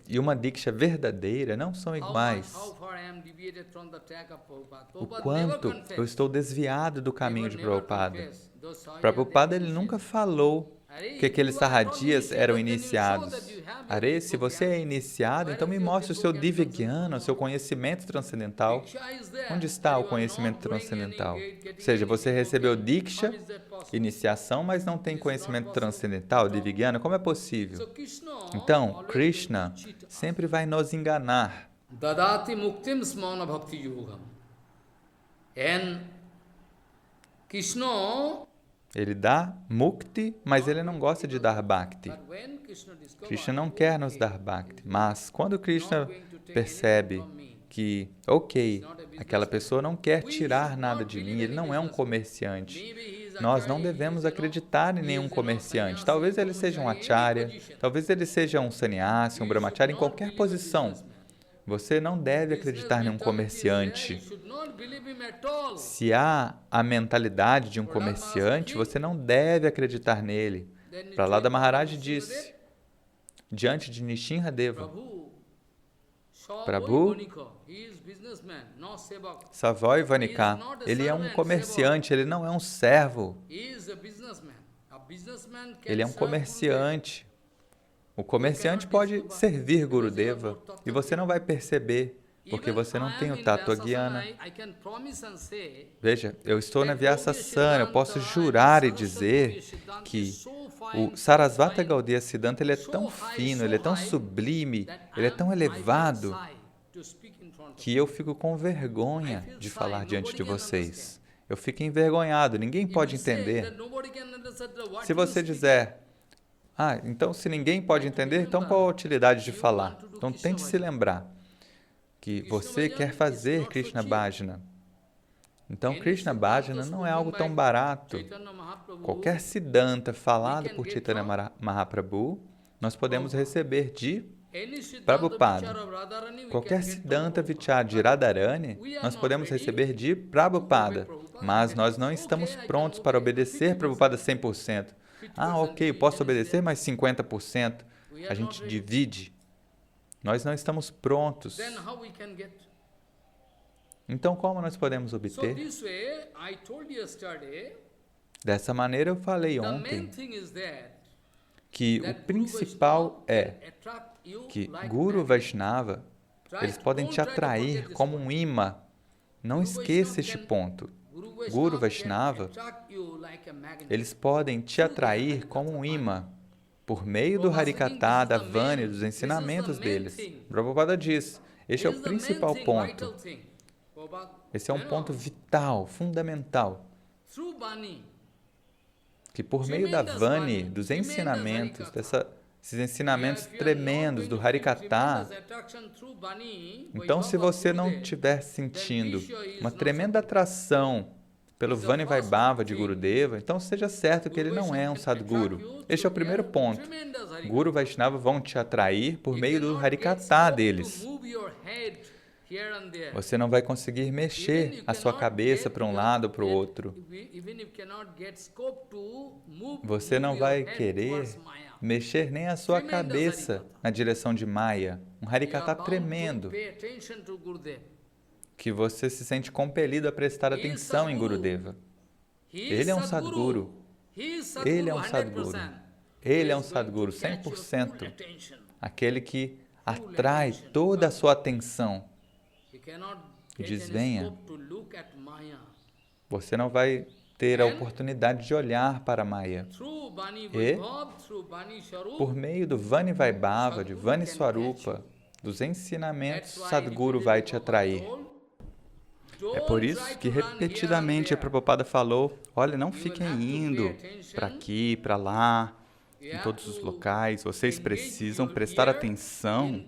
e uma diksha verdadeira não são iguais. O quanto eu estou desviado do caminho de Prabhupada. Prabhupada ele nunca falou que aqueles sarradias eram iniciados. Are, se você é iniciado, então me mostre o seu Divyajnana, o seu conhecimento transcendental. Onde está o conhecimento transcendental? Ou seja, você recebeu Diksha, iniciação, mas não tem conhecimento transcendental, Divyajnana, como é possível? Então, Krishna sempre vai nos enganar. Dadati muktim smana bhakti yogam. And Krishna, ele dá mukti, mas ele não gosta de dar bhakti. Krishna não quer nos dar bhakti. Mas quando Krishna percebe que, ok, aquela pessoa não quer tirar nada de mim, ele não é um comerciante. Nós não devemos acreditar em nenhum comerciante. Talvez ele seja um acharya, talvez ele seja um sannyasi, um brahmachari, em qualquer posição. Você não deve acreditar em um comerciante. Se há a mentalidade de um comerciante, você não deve acreditar nele. Prahlada Maharaj disse, diante de Nishinradeva, Prabhu, Savoi Vanika, ele é um comerciante, ele não é um servo. Ele é um comerciante. O comerciante pode servir Gurudeva e você não vai perceber, porque você não tem o Tattva Gyana. Veja, eu estou na Vyasasana, eu posso jurar e dizer que o Sarasvata Gaudiya Siddhanta ele é tão fino, ele é tão sublime, ele é tão elevado, que eu fico com vergonha de falar diante de vocês. Eu fico envergonhado, ninguém pode entender. Se você dizer, então se ninguém pode entender, então qual a utilidade de falar? Então tente se lembrar que você quer fazer Krishna Bhajana. Então Krishna Bhajana não é algo tão barato. Qualquer Siddhanta falado por Chaitanya Mahaprabhu, nós podemos receber de Prabhupada. Qualquer Siddhanta Vichar de Radharani, nós podemos receber de Prabhupada. Mas nós não estamos prontos para obedecer Prabhupada 100%. Ok, posso obedecer, mas 50%. A gente divide. Nós não estamos prontos. Então, como nós podemos obter? Dessa maneira, eu falei ontem que o principal é que Guru Vaishnava, eles podem te atrair como um imã. Não esqueça este ponto. Guru Vaishnava, eles podem te atrair como um imã por meio do Harikatha, da Vani, dos ensinamentos deles. Prabhupada diz, este é o principal ponto. Esse é um ponto vital, fundamental. Que por meio da Vani, dos ensinamentos, esses ensinamentos tremendos do Harikatha, então se você não estiver sentindo uma tremenda atração pelo Vani Vaibhava de Gurudeva, então seja certo que ele não é um Sadguru. Este é o primeiro ponto. Guru Vaishnava vão te atrair por meio do Harikatha deles. Você não vai conseguir mexer a sua cabeça para um lado ou para o outro. Você não vai querer mexer nem a sua cabeça na direção de Maya. Um Harikatha tremendo, que você se sente compelido a prestar atenção em Gurudeva. Ele é um Sadguru. Ele é um Sadguru. Ele é um Sadguru 100%. Aquele que atrai toda a sua atenção. E diz, venha. Você não vai ter a oportunidade de olhar para Maya. E, por meio do Vani Vaibhava, de Vani Swarupa, dos ensinamentos, Sadguru vai te atrair. É por isso que repetidamente a Prabhupada falou, olha, não fiquem indo para aqui, para lá, em todos os locais, vocês precisam prestar atenção,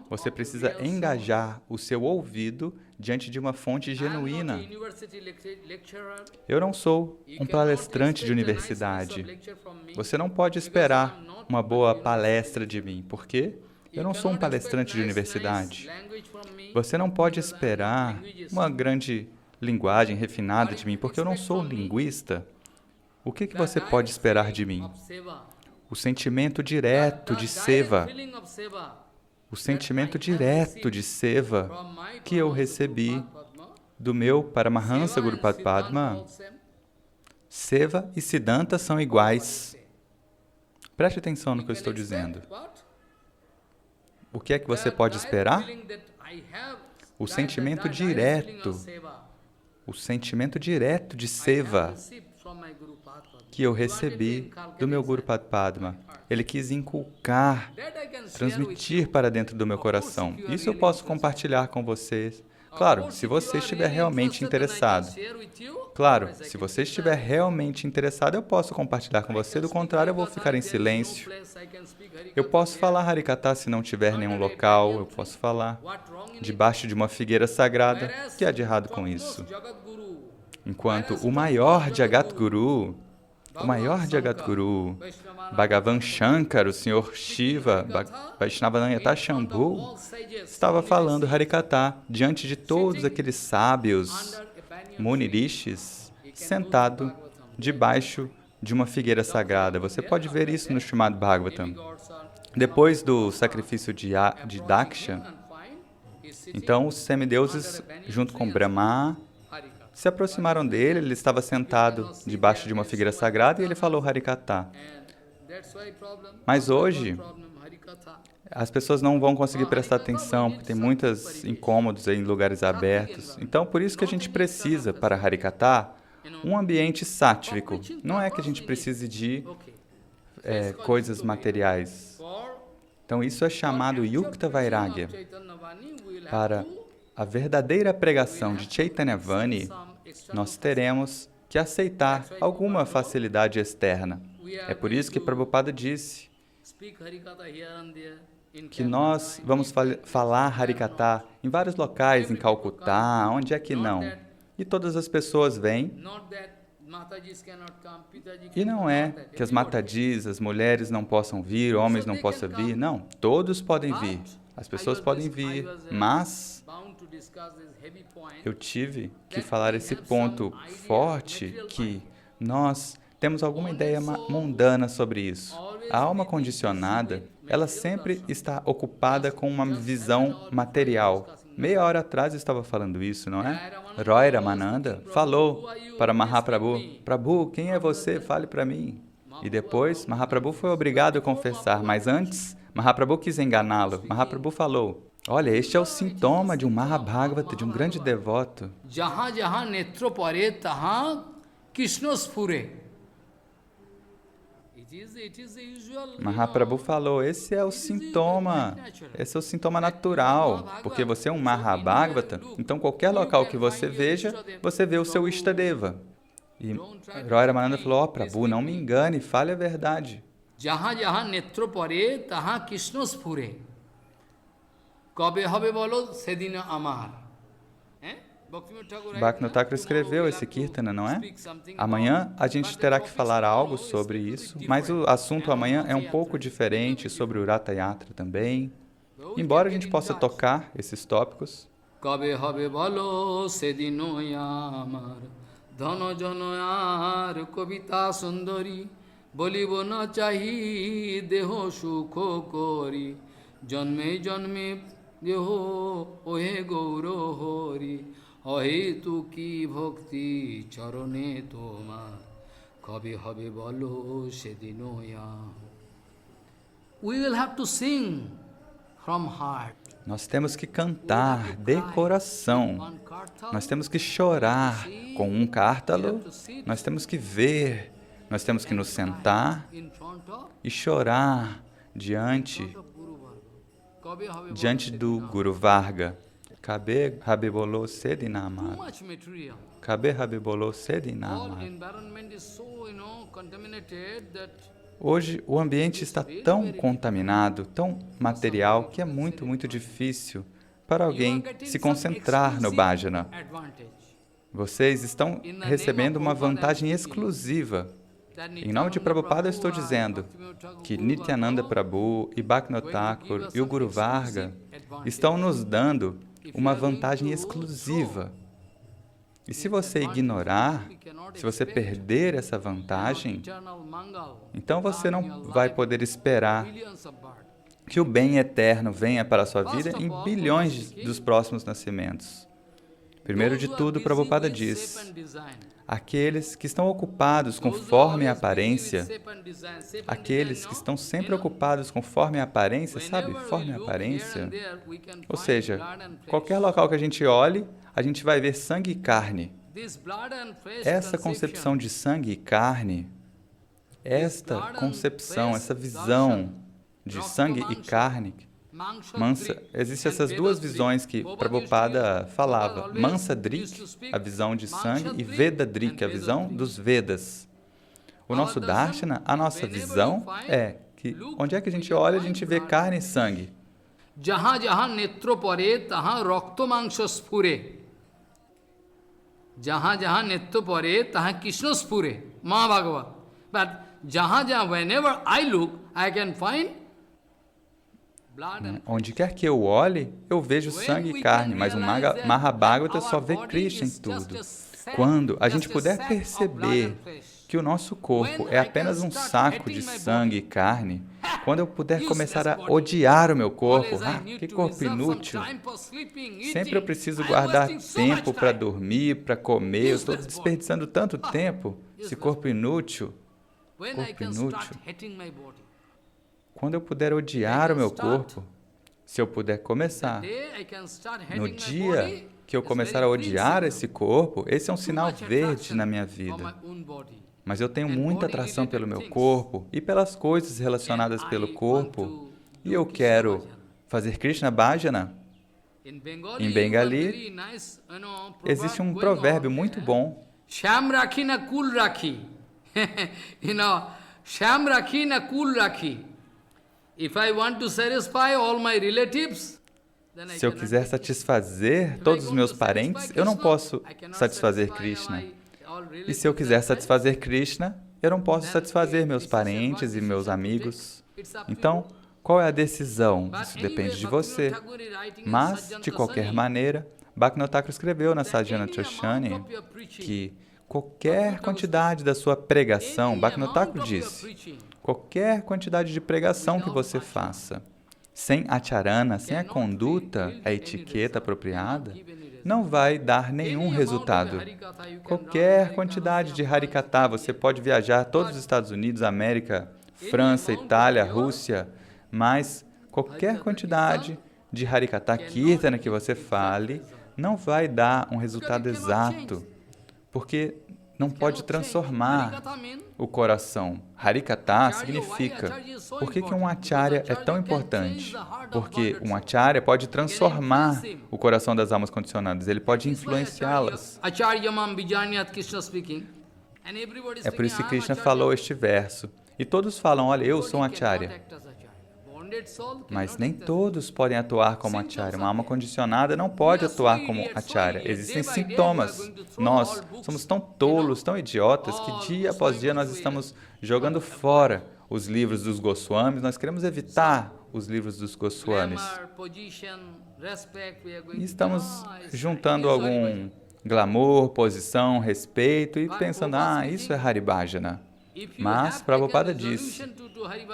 você precisa engajar o seu ouvido diante de uma fonte genuína. Eu não sou um palestrante de universidade. Você não pode esperar uma boa palestra de mim, por quê? Eu não sou um palestrante de universidade. Você não pode esperar uma grande linguagem refinada de mim, porque eu não sou um linguista. O que você pode esperar de mim? O sentimento direto de seva. O sentimento direto de seva que eu recebi do meu Paramahansa Gurupad Padma. Seva e Siddhanta são iguais. Preste atenção no que eu estou dizendo. O que é que você pode esperar? O sentimento direto de seva que eu recebi do meu Guru Padma. Ele quis inculcar, transmitir para dentro do meu coração. Isso eu posso compartilhar com vocês. Claro, se você estiver realmente interessado. Claro, se você estiver realmente interessado, eu posso compartilhar com você. Do contrário, eu vou ficar em silêncio. Eu posso falar Harikatha se não tiver nenhum local. Eu posso falar debaixo de uma figueira sagrada. O que há de errado com isso? Enquanto o maior Jagadguru, Bhagavan Shankar, o Senhor Shiva, Vaishnavanayata Shambhu, estava falando Harikatha diante de todos aqueles sábios, Munirishis, sentado debaixo de uma figueira sagrada. Você pode ver isso no Srimad Bhagavatam. Depois do sacrifício de Daksha, então os semideuses, junto com Brahma, se aproximaram dele, ele estava sentado debaixo de uma figueira sagrada e ele falou Harikatha. Mas hoje, as pessoas não vão conseguir prestar atenção, porque tem muitos incômodos em lugares abertos. Então, por isso que a gente precisa, para Harikatha, um ambiente sáttvico. Não é que a gente precise de coisas materiais. Então, isso é chamado Yukta Vairagya. Para a verdadeira pregação de Chaitanya Vani, nós teremos que aceitar alguma facilidade externa. É por isso que Prabhupada disse que nós vamos falar Harikatha em vários locais, em Calcutá, onde é que não. E todas as pessoas vêm. E não é que as matadis, as mulheres não possam vir, homens não possam vir. Não, todos podem vir. As pessoas podem vir, mas eu tive que falar esse ponto forte que nós temos alguma ideia mundana sobre isso. A alma condicionada, ela sempre está ocupada com uma visão material. Meia hora atrás eu estava falando isso, não é? Roy Ramananda falou para Mahaprabhu, Prabhu, quem é você? Fale para mim. E depois, Mahaprabhu foi obrigado a confessar, mas antes, Mahaprabhu quis enganá-lo. Mahaprabhu falou, olha, este é o sintoma de um Mahabhagavata, de um grande devoto. Jaha jaha netro pare taha Krishnaspure. Mahaprabhu falou, esse é o sintoma natural, porque você é um Mahabhagavata, então qualquer local que você veja, você vê o seu Ishtadeva. E Roy Ramananda falou, Prabhu, não me engane, fale a verdade. Jaha jaha netro pare taha Krishnaspure. Kabe habe bolo sedina amar. Bhaktivinoda Thakur escreveu esse Kirtana, não é? Amanhã a gente terá que falar algo sobre isso, mas o assunto amanhã é um pouco diferente, sobre o Ratha Yatra também. Embora a gente possa tocar esses tópicos. Kabe habe bolo sedino yamar dhano jano yar kavita sundari bolibo na chahi deho sukho kori janme janme deho ohe gauro hori अहेतु की भक्ति चरणे तोमार कभी हबे बोलो से दिनो यहाँ. We will have to sing from heart. Nós temos que cantar de coração. Nós temos que chorar com um cártalo. Nós temos que ver. Nós temos que nos sentar e chorar diante do Guru Varga. Kabe Habibolo Sedinamad. Kabe Habibolo Sedinamad. Hoje, o ambiente está tão contaminado, tão material, que é muito, muito difícil para alguém se concentrar no bhajana. Vocês estão recebendo uma vantagem exclusiva. Em nome de Prabhupada, eu estou dizendo que Nityananda Prabhu e Bhaktivinoda Thakur e o Guru Varga estão nos dando uma vantagem exclusiva. E se você ignorar, se você perder essa vantagem, então você não vai poder esperar que o bem eterno venha para a sua vida em bilhões dos próximos nascimentos. Primeiro de tudo, Prabhupada diz, aqueles que estão ocupados conforme a aparência, aqueles que estão sempre ocupados conforme a aparência, sabe? Conforme a aparência. Ou seja, qualquer local que a gente olhe, a gente vai ver sangue e carne. Essa concepção de sangue e carne, esta concepção, essa visão de sangue e carne, existem essas duas visões que Prabhupada falava. Mansa Drik, a visão de sangue, e Veda Drik, a visão dos Vedas. O nosso Darshana, a nossa visão é que onde é que a gente olha, a gente vê carne e sangue. Jaha jaha netro pare, taha rakto mangsha spure. Jaha jaha netro pare, taha Krishna spure. Mahabhagavad. But jaha jaha, whenever I look, I can find onde quer que eu olhe, eu vejo sangue e carne, mas o Mahabhagavata só vê Krishna em tudo. Quando a gente puder perceber que o nosso corpo é apenas um saco de sangue e carne, quando eu puder começar a odiar o meu corpo, que corpo inútil, sempre eu preciso guardar tempo para dormir, para comer, eu estou desperdiçando tanto tempo, esse corpo inútil. Quando eu puder odiar o meu corpo, se eu puder começar, no dia que eu começar a odiar esse corpo, esse é um sinal verde na minha vida. Mas eu tenho muita atração pelo meu corpo e pelas coisas relacionadas pelo corpo, e eu quero fazer Krishna Bhajana. Em Bengali, existe um provérbio muito bom. Sham rakhi na kul rakhi. Sham rakhi na kul rakhi. Se eu quiser satisfazer todos os meus parentes, eu não posso satisfazer Krishna. E se eu quiser satisfazer Krishna, eu não posso satisfazer meus parentes e meus amigos. Então, qual é a decisão? Isso depende de você. Mas, de qualquer maneira, Bhaktivinoda Thakur escreveu na Sadhana Choshani que qualquer quantidade da sua pregação, Bhaktivinoda Thakur disse, qualquer quantidade de pregação que você faça, sem acharana, sem a conduta, a etiqueta apropriada, não vai dar nenhum resultado. Qualquer quantidade de Harikatha, você pode viajar a todos os Estados Unidos, América, França, Itália, Rússia, mas qualquer quantidade de Harikatha Kirtana que você fale, não vai dar um resultado exato, porque não pode transformar o coração. Harikatha significa, por que um acharya é tão importante? Porque um acharya pode transformar o coração das almas condicionadas, ele pode influenciá-las. É por isso que Krishna falou este verso. E todos falam, olha, eu sou um acharya. Mas nem todos podem atuar como acharya. Uma alma condicionada não pode atuar como acharya. Existem sintomas. Nós somos tão tolos, tão idiotas, que dia após dia nós estamos jogando fora os livros dos Goswamis. Nós queremos evitar os livros dos Goswamis. E estamos juntando algum glamour, posição, respeito e pensando, isso é Haribhajana. Mas Prabhupada disse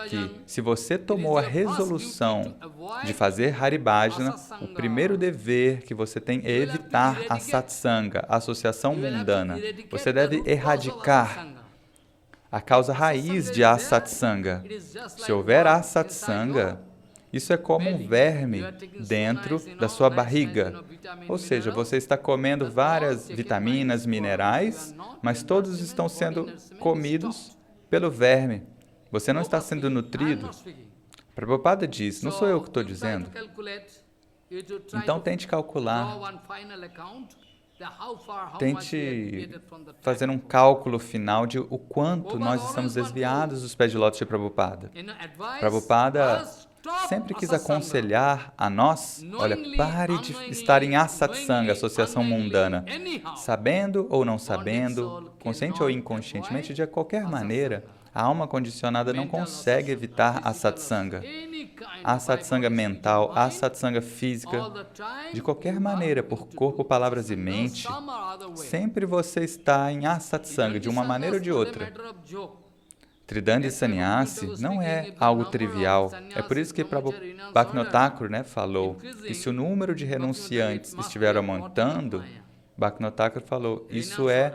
que se você tomou a resolução de fazer Haribhajana, o primeiro dever que você tem é evitar a satsanga, a associação mundana. Você deve erradicar a causa raiz de asatsanga. Se houver asatsanga, isso é como um verme dentro da sua barriga. Ou seja, você está comendo várias vitaminas, minerais, mas todos estão sendo comidos pelo verme. Você não está sendo nutrido. Prabhupada diz, não sou eu que estou dizendo. Então tente calcular, tente fazer um cálculo final de o quanto nós estamos desviados dos pés de lótus de Prabhupada. Prabhupada sempre quis aconselhar a nós, olha, pare de estar em asatsanga, associação mundana, sabendo ou não sabendo, consciente ou inconscientemente, de qualquer maneira, a alma condicionada não consegue evitar a satsanga. A satsanga mental, a satsanga física, de qualquer maneira, por corpo, palavras e mente, sempre você está em asatsanga, de uma maneira ou de outra. Tridanda e Sannyasi não é algo trivial. É por isso que Bhaktivinoda Thakur falou que se o número de renunciantes estiver aumentando, Bhaktivinoda Thakur falou, isso é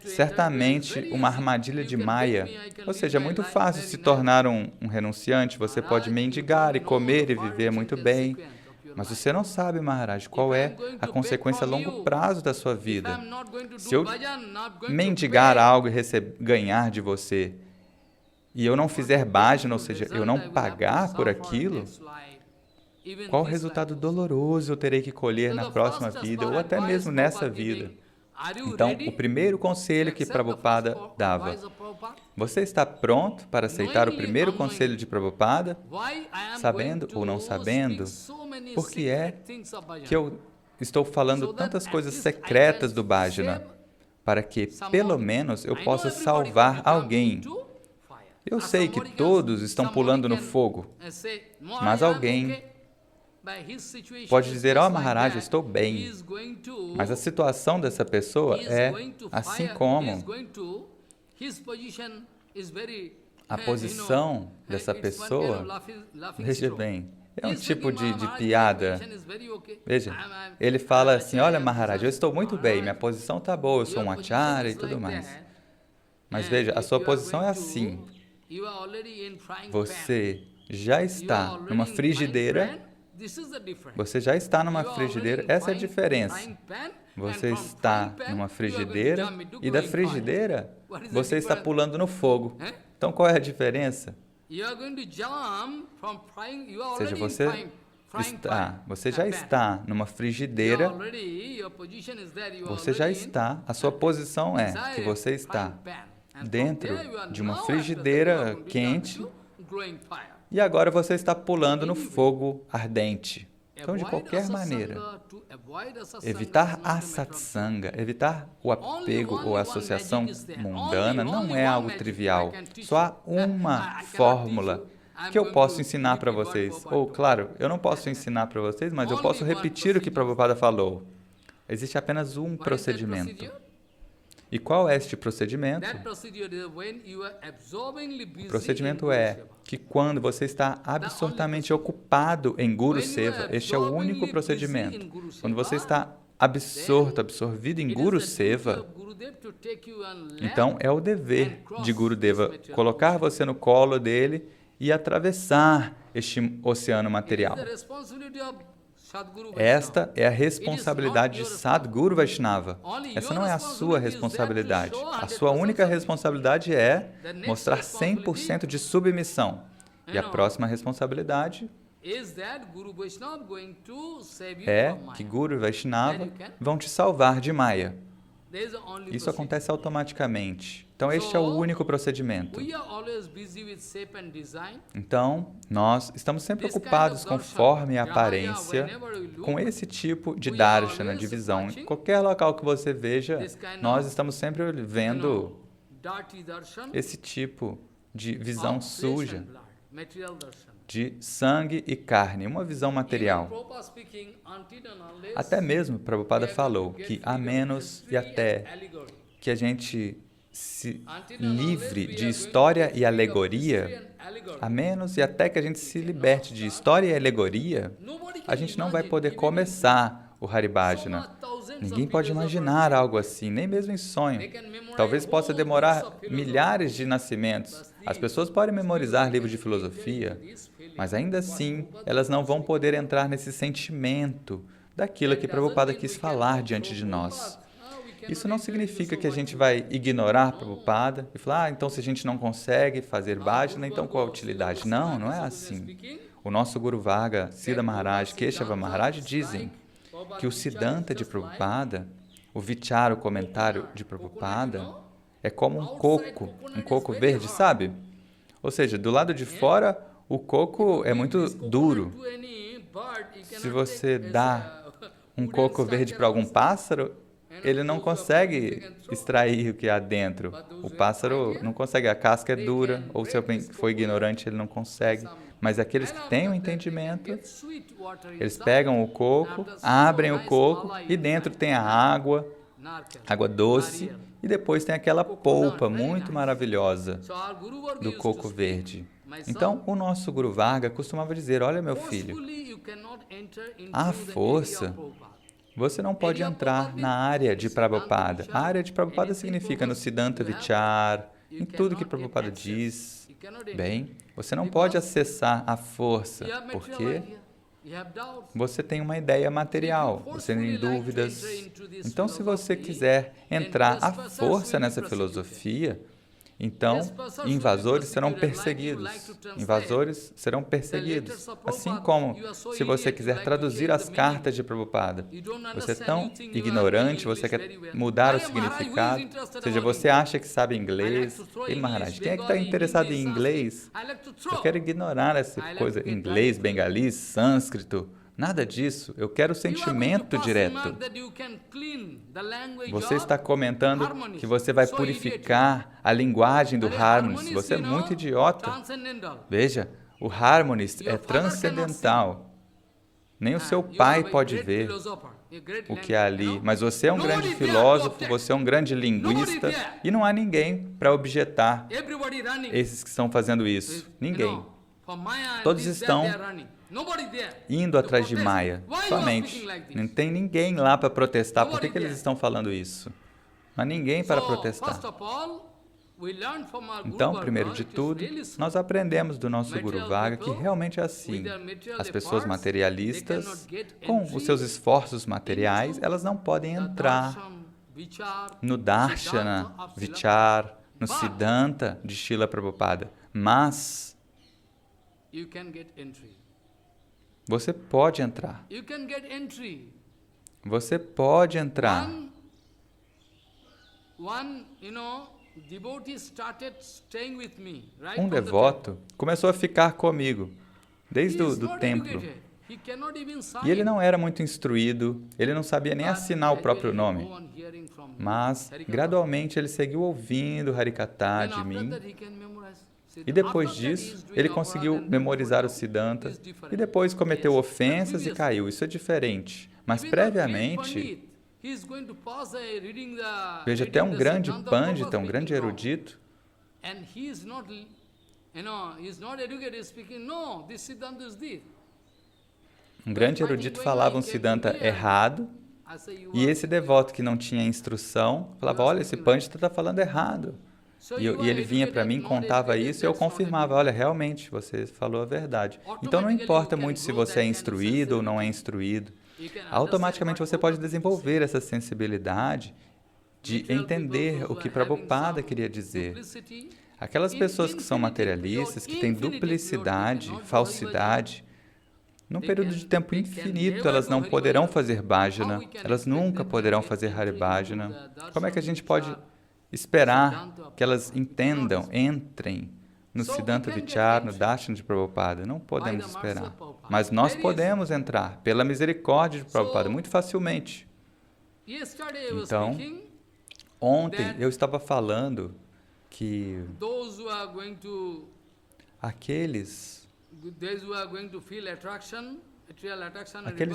certamente uma armadilha de Maya. Ou seja, é muito fácil se tornar um renunciante, você pode mendigar e comer e viver muito bem, mas você não sabe, Maharaj, qual é a consequência a longo prazo da sua vida. Se eu mendigar algo e ganhar de você, e eu não fizer bhajana, ou seja, eu não pagar por aquilo, qual resultado doloroso eu terei que colher na próxima vida, ou até mesmo nessa vida? Então, o primeiro conselho que Prabhupada dava, você está pronto para aceitar o primeiro conselho de Prabhupada? Sabendo ou não sabendo, por que é que eu estou falando tantas coisas secretas do bhajana? Para que, pelo menos, eu possa salvar alguém. Eu sei que todos estão pulando no fogo, mas alguém pode dizer, Maharaj, eu estou bem, mas a situação dessa pessoa é assim como a posição dessa pessoa, veja bem, é um tipo de piada. Veja, ele fala assim, olha Maharaj, eu estou muito bem, minha posição está boa, eu sou um acharya e tudo mais. Mas veja, a sua posição é assim. Você já está numa frigideira. Você já está numa frigideira. Essa é a diferença. Você está numa frigideira e da frigideira você está pulando no fogo. Então qual é a diferença? Ou seja, você já está numa frigideira. Você já está. A sua posição é que você está dentro de uma frigideira quente e agora você está pulando no fogo ardente. Então, de qualquer maneira, evitar a satsanga, evitar o apego ou a associação mundana não é algo trivial. Só há uma fórmula que eu posso ensinar para vocês. Ou, claro, eu não posso ensinar para vocês, mas eu posso repetir o que Prabhupada falou. Existe apenas um procedimento. E qual é este procedimento? O procedimento é que quando você está absortamente ocupado em Guru Seva, este é o único procedimento. Quando você está absorvido em Guru Seva, então é o dever de Gurudeva colocar você no colo dele e atravessar este oceano material. Esta é a responsabilidade de Sadguru Vaishnava. Essa não é a sua responsabilidade. A sua única responsabilidade é mostrar 100% de submissão. E a próxima responsabilidade é que Guru e Vaishnava vão te salvar de Maya. Isso acontece automaticamente. Então, este é o único procedimento. Então, nós estamos sempre ocupados com forma e aparência, com esse tipo de darshana, de visão. Em qualquer local que você veja, nós estamos sempre vendo esse tipo de visão suja, de sangue e carne, uma visão material. Até mesmo, Prabhupada falou que a menos e até que a gente se livre de história e alegoria, a menos e até que a gente se liberte de história e alegoria, a gente não vai poder começar o Haribhajana. Ninguém pode imaginar algo assim, nem mesmo em sonho. Talvez possa demorar milhares de nascimentos. As pessoas podem memorizar livros de filosofia, mas ainda assim, elas não vão poder entrar nesse sentimento daquilo que Prabhupada quis falar diante de nós. Isso não significa que a gente vai ignorar Prabhupada e falar, então se a gente não consegue fazer bhajana, então qual a utilidade? Não, não é assim. O nosso Guru Varga, Siddha Maharaj, Keshava Maharaj dizem que o Siddhanta de Prabhupada, o Vichara, o comentário de Prabhupada, é como um coco verde, sabe? Ou seja, do lado de fora, o coco é muito duro. Se você dá um coco verde para algum pássaro, ele não consegue extrair o que há dentro. O pássaro não consegue, a casca é dura, ou se alguém for ignorante, ele não consegue. Mas aqueles que têm o entendimento, eles pegam o coco, abrem o coco e dentro tem a água doce, e depois tem aquela polpa muito maravilhosa do coco verde. Então, o nosso Guru Varga costumava dizer, olha meu filho, à força, você não pode entrar na área de Prabhupada. A área de Prabhupada significa no Siddhanta Vichara, em tudo que Prabhupada diz. Bem, você não pode acessar a força, porque você tem uma ideia material, você tem dúvidas. Então, se você quiser entrar à força nessa filosofia, então, invasores serão perseguidos. Invasores serão perseguidos. Assim como, se você quiser traduzir as cartas de Prabhupada, você é tão ignorante, você quer mudar o significado, ou seja, você acha que sabe inglês. E Maharaj, quem é que está interessado em inglês? Eu quero ignorar essa coisa, inglês, bengalês, sânscrito. Nada disso, eu quero o sentimento direto. Você está comentando que você vai purificar a linguagem do Harmonist. Você é muito idiota. Veja, o Harmonist é transcendental. Nem o seu pai pode ver o que há ali. Mas você é um grande filósofo, você é um grande linguista, e não há ninguém para objetar esses que estão fazendo isso. Ninguém. Todos estão indo atrás de Maya, somente. Não tem ninguém lá para protestar. Por que eles estão falando isso? Não há ninguém para protestar. Então, primeiro de tudo, nós aprendemos do nosso Guru Varga que realmente é assim. As pessoas materialistas, com os seus esforços materiais, elas não podem entrar no Darshana, Vichara, no Siddhanta de Srila Prabhupada. Mas você pode entrar. Você pode entrar. Um devoto começou a ficar comigo desde o templo. E ele não era muito instruído, ele não sabia nem assinar o próprio nome. Mas, gradualmente, ele seguiu ouvindo Harikatha de mim. E depois disso, ele conseguiu memorizar o Siddhanta e depois cometeu ofensas e caiu. Isso é diferente. Mas previamente, veja, até um grande pândita, um grande erudito, um grande erudito falava um Siddhanta errado, e esse devoto que não tinha instrução falava, olha, esse pândita está falando errado. E ele vinha para mim, contava isso e eu confirmava, olha, realmente, você falou a verdade. Então não importa muito se você é instruído ou não é instruído. Automaticamente você pode desenvolver essa sensibilidade de entender o que Prabhupada queria dizer. Aquelas pessoas que são materialistas, que têm duplicidade, falsidade, num período de tempo infinito, elas não poderão fazer bhajana, elas nunca poderão fazer haribhajana. Como é que a gente pode esperar que elas entendam, entrem no Siddhanta Vichara, no Darshana de Prabhupada? Não podemos esperar. Mas nós podemos entrar, pela misericórdia de Prabhupada, muito facilmente. Então, ontem eu estava falando que aqueles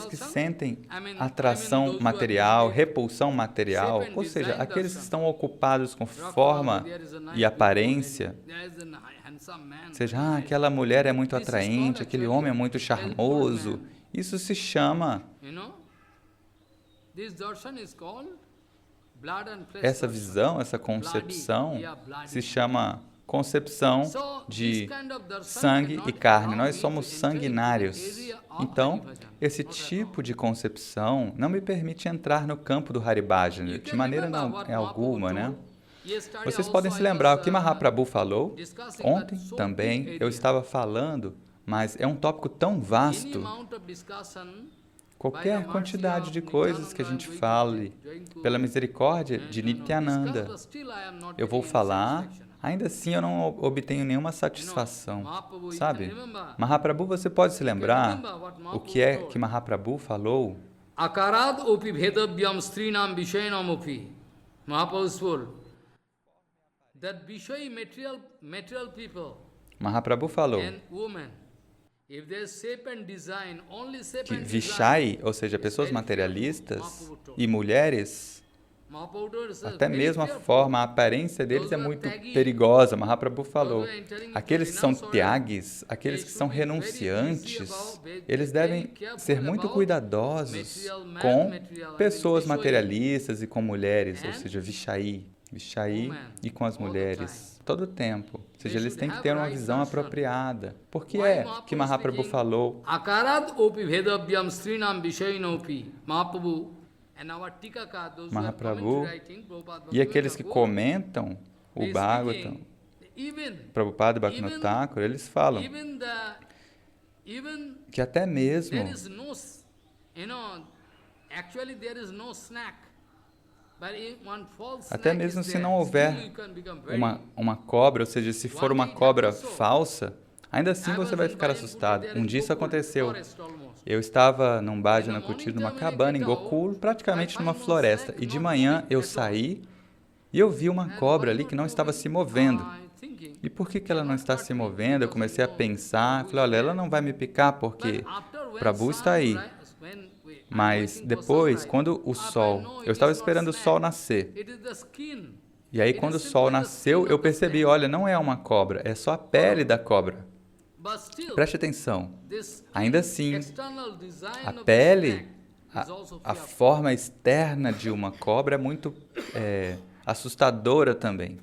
que sentem atração material, repulsão material, ou seja, aqueles que estão ocupados com forma e aparência, ou seja, aquela mulher é muito atraente, aquele homem é muito charmoso, isso se chama, essa visão, essa concepção, se chama concepção de sangue e carne. Nós somos sanguinários. Então, esse tipo de concepção não me permite entrar no campo do Haribhajana, de maneira alguma, né? Vocês podem se lembrar o que Mahaprabhu falou? Ontem também eu estava falando Mas é um tópico tão vasto. Qualquer quantidade de coisas que a gente fale, pela misericórdia de Nityananda, eu vou falar, ainda assim eu não obtenho nenhuma satisfação, sabe? Mahaprabhu, você pode se lembrar o que é que Mahaprabhu falou? Akarad opi bhedavyam strinam vishayanam opi. Mahaprabhu told that Vishai material people Mahaprabhu falou que Vishai, ou seja, pessoas materialistas e mulheres, até mesmo a forma, a aparência deles é muito perigosa. Mahaprabhu falou, aqueles que são tyagis, aqueles que são renunciantes, eles devem ser muito cuidadosos com pessoas materialistas e com mulheres, ou seja, Vishai e com as mulheres, todo o tempo. Ou seja, eles têm que ter uma visão apropriada. Por que é que Mahaprabhu falou? Mahaprabhu e aqueles que comentam o Bhagavatam, Prabhupada e Bhaktivinoda Thakur, eles falam que até mesmo se não houver uma cobra, ou seja, se for uma cobra falsa, ainda assim você vai ficar assustado. Um dia isso aconteceu. Eu estava num bhajana kutir, numa cabana em Gokul, praticamente numa floresta, e de manhã eu saí e eu vi uma cobra ali que não estava se movendo. E por que ela não está se movendo? Eu comecei a pensar, falei, olha, ela não vai me picar porque Prabhu está aí. Mas depois, quando o sol, eu estava esperando o sol nascer. E aí, quando o sol nasceu, eu percebi, olha, não é uma cobra, é só a pele da cobra. Preste atenção. Ainda assim, a pele, a forma externa de uma cobra é muito assustadora também.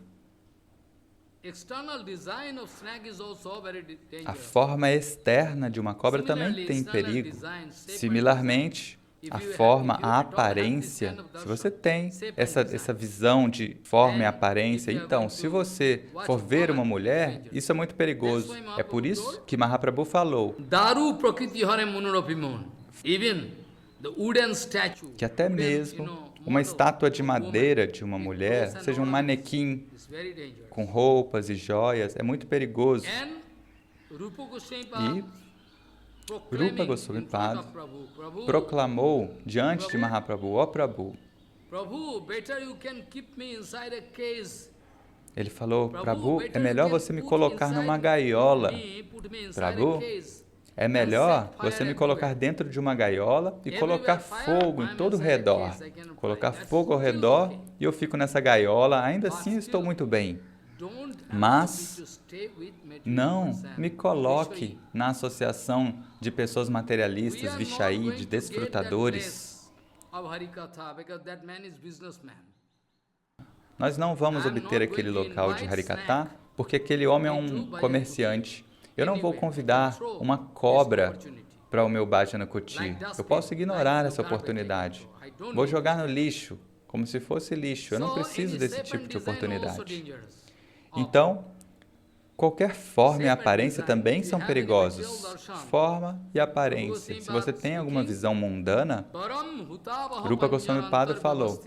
A forma externa de uma cobra também tem perigo. Similarmente, a forma, a aparência, se você tem essa visão de forma e aparência, então, se você for ver uma mulher, isso é muito perigoso. É por isso que Mahaprabhu falou que até mesmo uma estátua de madeira de uma mulher, seja um manequim com roupas e joias, é muito perigoso. E Rupa Goswami Pada proclamou diante de Mahaprabhu, ó Prabhu, ele falou, Prabhu, é melhor você me colocar numa gaiola. Prabhu, é melhor você me colocar dentro de uma gaiola e colocar fogo em todo o redor. Colocar fogo ao redor e eu fico nessa gaiola, ainda assim estou muito bem. Mas não me coloque na associação de pessoas materialistas, Vishai, de desfrutadores. Nós não vamos obter aquele local de Harikatha, porque aquele homem é um comerciante. Eu não vou convidar uma cobra para o meu bhajana kutir. Eu posso ignorar essa oportunidade. Vou jogar no lixo, como se fosse lixo. Eu não preciso desse tipo de oportunidade. Então, qualquer forma e aparência também são perigosos. Forma e aparência. Se você tem alguma visão mundana, Rupa Goswami Pada falou,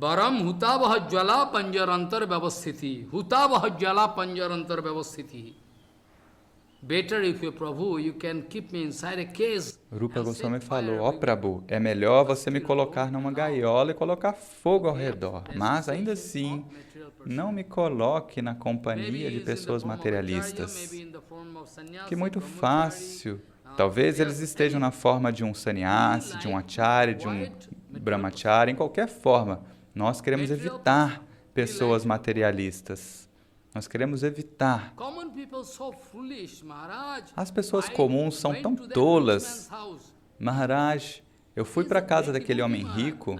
Baram hutavaha jala panjarantar vyavasthiti. Hutavaha jala panjarantar vyavasthiti. Better if you, Prabhu, you can keep me inside a case. Rupa Goswami falou, ó Prabhu, é melhor você me colocar numa gaiola e colocar fogo ao redor. Mas ainda assim, não me coloque na companhia de pessoas materialistas. Que muito fácil. Talvez eles estejam na forma de um sannyasi, de um acharya, de um brahmachari, em qualquer forma. Nós queremos evitar pessoas materialistas. Nós queremos evitar. As pessoas comuns são tão tolas. Maharaj, eu fui para a casa daquele homem rico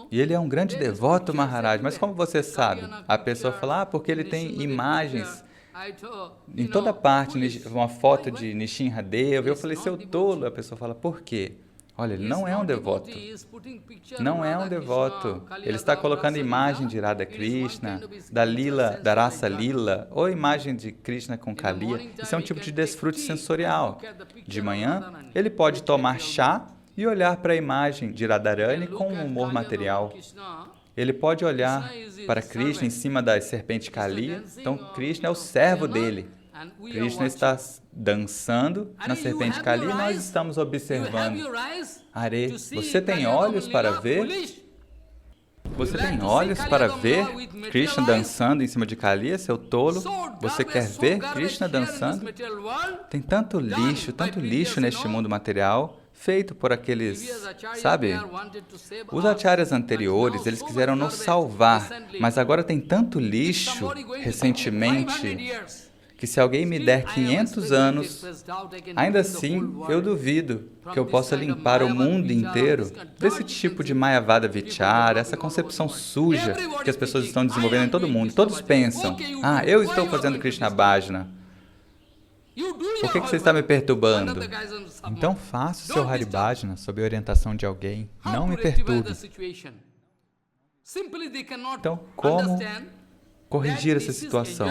e ele é um grande devoto, Maharaj. Mas como você sabe? A pessoa fala, porque ele tem imagens em toda parte, uma foto de Nishinradeva. Eu falei, seu tolo. A pessoa fala, por quê? Olha, ele não é um devoto. Não é um devoto. Ele está colocando imagem de Radha Krishna, da Lila, da raça Lila, ou imagem de Krishna com Kaliya. Isso é um tipo de desfrute sensorial. De manhã, ele pode tomar chá e olhar para a imagem de Radharani com um humor material. Ele pode olhar para Krishna em cima da serpente Kaliya. Então, Krishna é o servo dele. Krishna está dançando na serpente Kaliya e nós estamos observando. Are, você tem olhos para ver? Você tem olhos para ver Krishna dançando em cima de Kaliya, seu tolo? Você quer ver Krishna dançando? Tem tanto lixo neste mundo material, feito por aqueles, sabe? Os acharyas anteriores, eles quiseram nos salvar, mas agora tem tanto lixo, recentemente, que se alguém me der 500 anos, ainda assim, eu duvido que eu possa limpar o mundo inteiro desse tipo de Mayavada Vichara, essa concepção suja que as pessoas estão desenvolvendo em todo mundo. Todos pensam, eu estou fazendo Krishna Bhajana. Por que você está me perturbando? Então faça o seu Hari Bhajana sob a orientação de alguém. Não me perturbe. Então, como corrigir essa situação?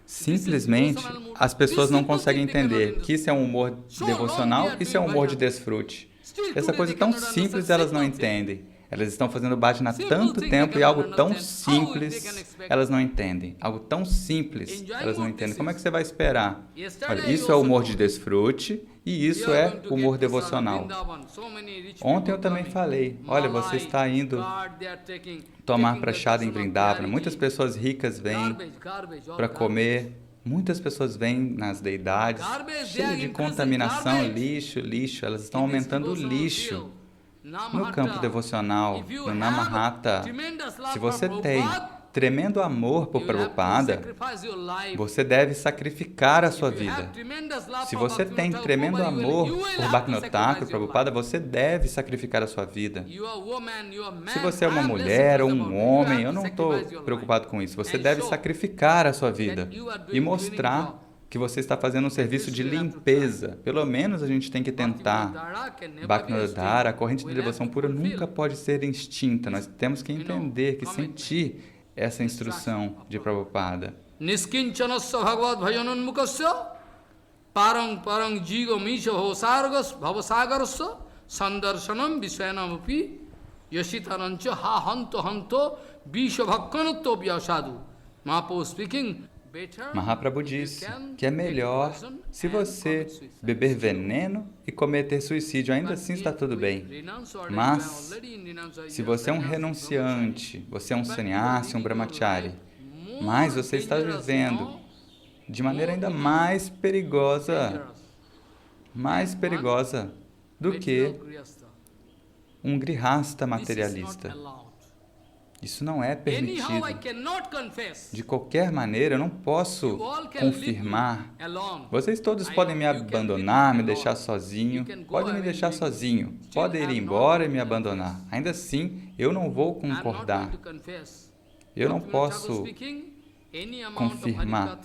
Simplesmente, as pessoas não conseguem entender que isso é um humor devocional e isso é um humor de desfrute. Essa coisa tão simples elas não entendem. Elas estão fazendo bhajana há tanto tempo e algo tão simples elas não entendem. Algo tão simples elas não entendem. Como é que você vai esperar? Olha, isso é humor de desfrute e isso é humor devocional. Ontem eu também falei, olha, você está indo tomar prashada em Vrindavana. Muitas pessoas ricas vêm para comer. Muitas pessoas vêm nas deidades, cheias de contaminação, lixo. Elas estão aumentando o lixo. No campo devocional, no Namahata, se você tem tremendo amor por Prabhupada, você deve sacrificar a sua vida. Se você tem tremendo amor por Bhaktivinoda Thakur, Prabhupada, você deve sacrificar a sua vida. Se você é uma mulher ou um homem, eu não estou preocupado com isso. Você deve sacrificar a sua vida e mostrar que você está fazendo um serviço de limpeza. Pelo menos a gente tem que tentar. Bhaktivinoda, a corrente de devoção pura nunca pode ser extinta. Nós temos que entender, que sentir essa instrução de Prabhupada. Niskinchanasya bhagavad bhajanunmukasya parang jigo misha bhavasagarasya sandarshanam visvayanamapi yashitarancha ha hanto visha bhakkanutto vyasadu. Mahaprabhu speaking. Mahaprabhu diz que é melhor se você beber veneno e cometer suicídio, ainda assim está tudo bem. Mas, se você é um renunciante, você é um sannyasi, um brahmachari, mas você está vivendo de maneira ainda mais perigosa do que um grihasta materialista. Isso não é permitido. De qualquer maneira, eu não posso confirmar. Vocês todos podem me abandonar, me deixar sozinho. Podem me deixar sozinho. Podem ir embora e me abandonar. Ainda assim, eu não vou concordar. Eu não posso confirmar.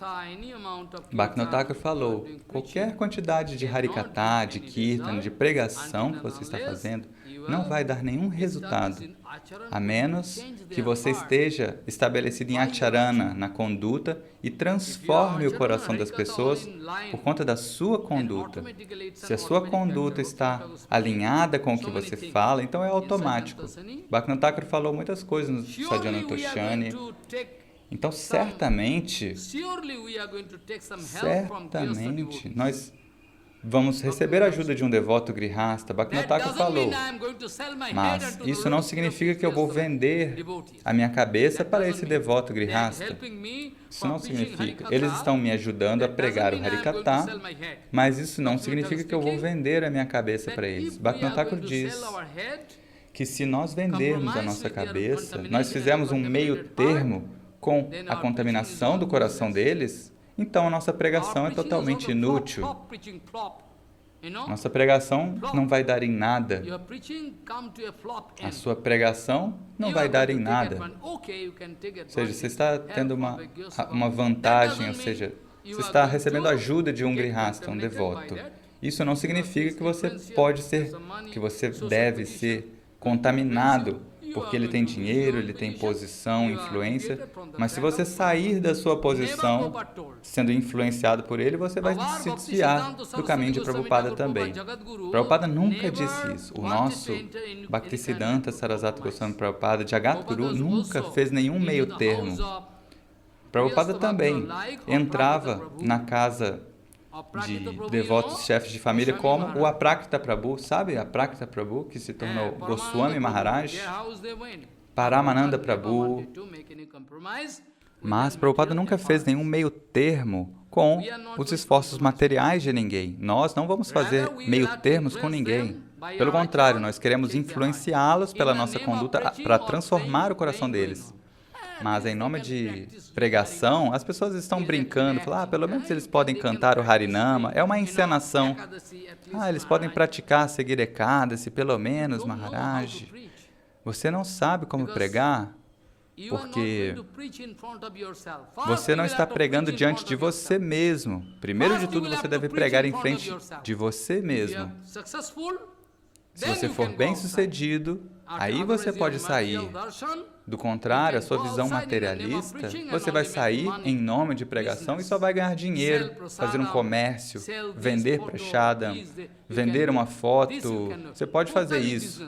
Bhaktivinoda Thakur falou, qualquer quantidade de harikatha, de kirtan, de pregação que você está fazendo, não vai dar nenhum resultado, a menos que você esteja estabelecido em acharana, na conduta, e transforme o coração das pessoas por conta da sua conduta. Se a sua conduta está alinhada com o que você fala, então é automático. Bhaktivinoda Thakur falou muitas coisas no Sadhana Toshani. Então, certamente, nós vamos receber a ajuda de um devoto grihasta. Bhaktivinoda Thakur falou, mas isso não significa que eu vou vender a minha cabeça para esse devoto grihasta. Isso não significa. Eles estão me ajudando a pregar o Harikatha, mas isso não significa que eu vou vender a minha cabeça para eles. Bhaktivinoda Thakur diz que se nós vendermos a nossa cabeça, nós fizermos um meio termo com a contaminação do coração deles, então a nossa pregação é totalmente inútil. Nossa pregação não vai dar em nada. A sua pregação não vai dar em nada. Ou seja, você está tendo uma vantagem, ou seja, você está recebendo a ajuda de um grihasta, um devoto. Isso não significa que você pode ser, que você deve ser contaminado, porque ele tem dinheiro, ele tem posição, influência, mas se você sair da sua posição, sendo influenciado por ele, você vai se desviar do caminho de Prabhupada também. Prabhupada nunca disse isso. O nosso Bhaktisiddhanta Sarasvati Goswami Prabhupada, Jagadguru, nunca fez nenhum meio termo. Prabhupada também entrava na casa de devotos chefes de família como o Aprakita Prabhu, sabe? Aprakita Prabhu, que se tornou Goswami Maharaj, Paramananda Prabhu. Mas Prabhupada nunca fez nenhum meio termo com os esforços materiais de ninguém. Nós não vamos fazer meio termos com ninguém. Pelo contrário, nós queremos influenciá-los pela nossa conduta para transformar o coração deles. Mas em nome de pregação, as pessoas estão brincando, falam, pelo menos eles podem cantar o Harinama, é uma encenação. Eles podem praticar, seguir Ekadasi, pelo menos, Maharaj. Você não sabe como pregar, porque você não está pregando diante de você mesmo. Primeiro de tudo, você deve pregar em frente de você mesmo. Se você for bem-sucedido, aí você pode sair. Do contrário, a sua visão materialista, você vai sair em nome de pregação e só vai ganhar dinheiro, fazer um comércio, vender prachada, vender uma foto. Você pode fazer isso.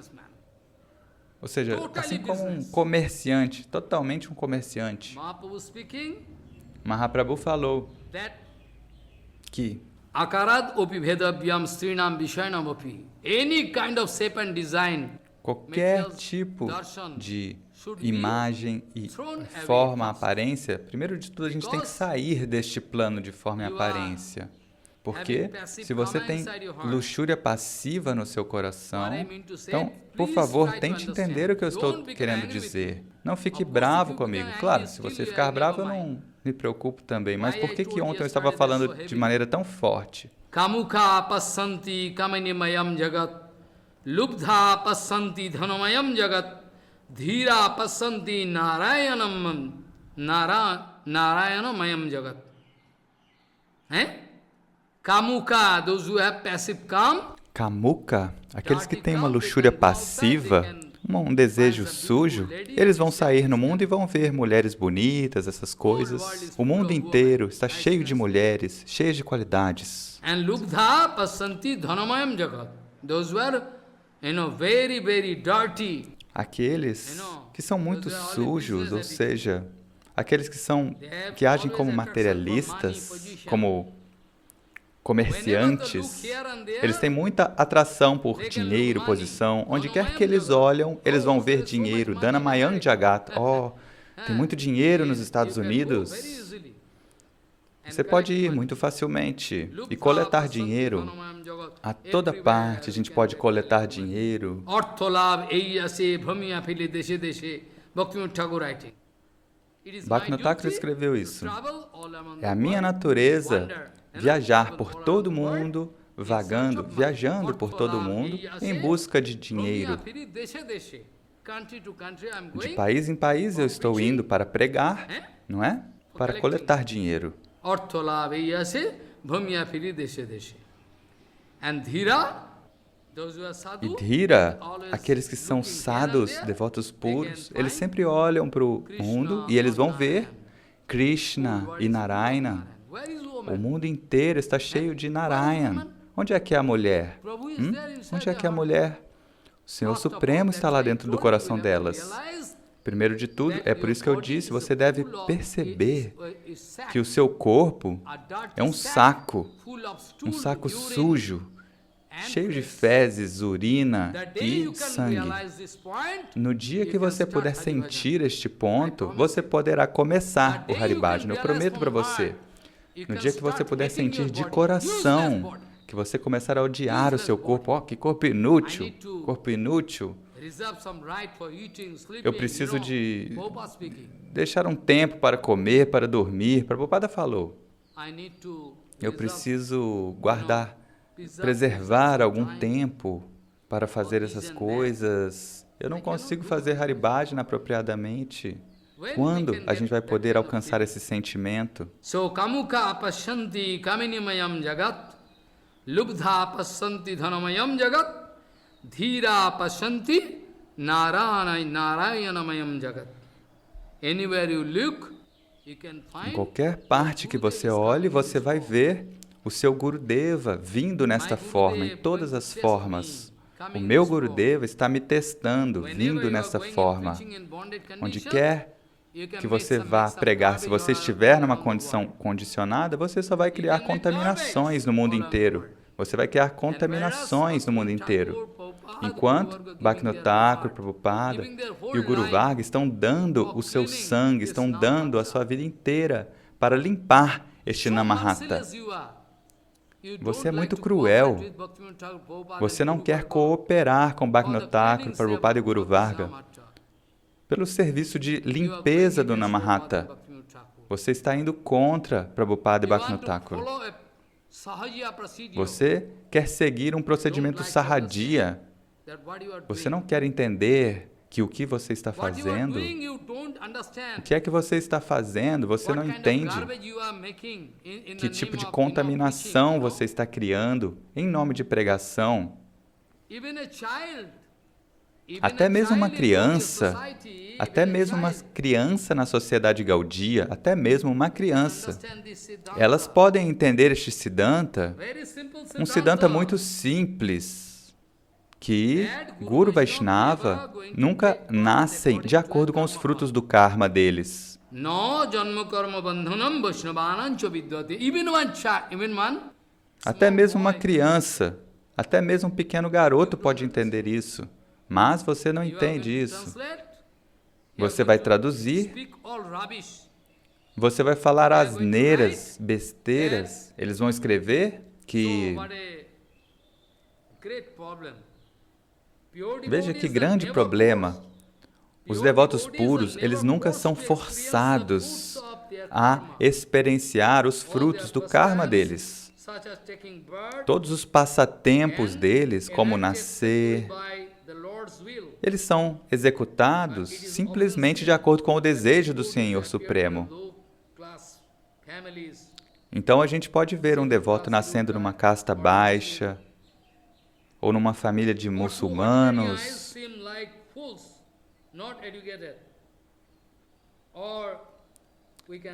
Ou seja, assim como um comerciante, totalmente um comerciante. Mahaprabhu falou que Akarat opi bhedavyam strinam vishayanam opi. Any kind of shape and design. Qualquer tipo de imagem e forma, aparência, primeiro de tudo a gente tem que sair deste plano de forma e aparência. Porque se você tem luxúria passiva no seu coração, então, por favor, tente entender o que eu estou querendo dizer. Não fique bravo comigo. Claro, se você ficar bravo, eu não me preocupo também. Mas por que ontem eu estava falando de maneira tão forte? Kamukha passanti kamanimayam jagat, lubdha passanti dhanamayam jagat, dhira passanti narayanam jagat. Kamuka, those who have passive kam. Kamuka, aqueles que têm uma luxúria passiva, um desejo sujo, eles vão sair no mundo e vão ver mulheres bonitas, essas coisas. O mundo inteiro está cheio de mulheres, cheias de qualidades. And lubdha passanti dhanamayam jagat. Those were, very, very dirty. Aqueles que são muito sujos, ou seja, aqueles que agem como materialistas, como comerciantes, eles têm muita atração por dinheiro, posição. Onde quer que eles olham, eles vão ver dinheiro. Dhanamayam Jagat. Tem muito dinheiro nos Estados Unidos. Você pode ir muito facilmente e coletar dinheiro. A toda parte a gente pode coletar dinheiro. Bhaktivinoda Thakur escreveu isso. É a minha natureza viajar por todo o mundo, vagando, viajando por todo o mundo em busca de dinheiro. De país em país eu estou indo para pregar, não é? Para coletar dinheiro. E Dhira, aqueles que são sadhus, devotos puros, eles sempre olham para o mundo e eles vão ver Krishna e Narayana. O mundo inteiro está cheio de Narayana. Onde é que é a mulher? Onde é que é a mulher? O Senhor Supremo está lá dentro do coração delas. Primeiro de tudo, é por isso que eu disse, você deve perceber que o seu corpo é um saco sujo, cheio de fezes, urina e sangue. No dia que você puder sentir este ponto, você poderá começar o Haribhajana. Eu prometo para você. No dia que você puder sentir de coração, que você começar a odiar o seu corpo, que corpo inútil, eu preciso de deixar um tempo para comer, para dormir. Prabhupada falou, eu preciso preservar algum tempo para fazer essas coisas. Eu não consigo fazer Haribhajana apropriadamente. Quando a gente vai poder alcançar esse sentimento? lubdha pasyanti dhanamayam jagat, dhira pasyanti narayanamayam jagat. Anywhere you look, you can find. Em qualquer parte que você olhe, você vai ver o seu Gurudeva vindo nesta forma, em todas as formas. O meu Gurudeva está me testando, vindo nessa forma. Onde quer que você vá pregar, se você estiver numa condição condicionada, você só vai criar contaminações no mundo inteiro. Você vai criar contaminações no mundo inteiro. Enquanto Bhaktivinoda Thakur, Prabhupada e o Guru Varga estão dando o seu sangue, estão dando a sua vida inteira para limpar este Namahata. Você é muito cruel. Você não quer cooperar com Bhaktivinoda Thakur, Prabhupada e Guru Varga pelo serviço de limpeza do Namahata. Você está indo contra Prabhupada e Bhaktivinoda Thakur. Você quer seguir um procedimento Sahajiya. Você não quer entender que o que você está fazendo, o que é que você está fazendo, você não entende que tipo de contaminação você está criando em nome de pregação. Até mesmo uma criança na sociedade Gaudiya, até mesmo uma criança, elas podem entender este Siddhanta, um Siddhanta muito simples, que Guru Vaishnava nunca nascem de acordo com os frutos do karma deles. Até mesmo uma criança, até mesmo um pequeno garoto pode entender isso, mas você não entende isso. Você vai traduzir, você vai falar asneiras, besteiras, eles vão escrever que... Veja que grande problema. Os devotos puros, eles nunca são forçados a experienciar os frutos do karma deles. Todos os passatempos deles, como nascer, eles são executados simplesmente de acordo com o desejo do Senhor Supremo. Então a gente pode ver um devoto nascendo numa casta baixa, ou numa família de muçulmanos,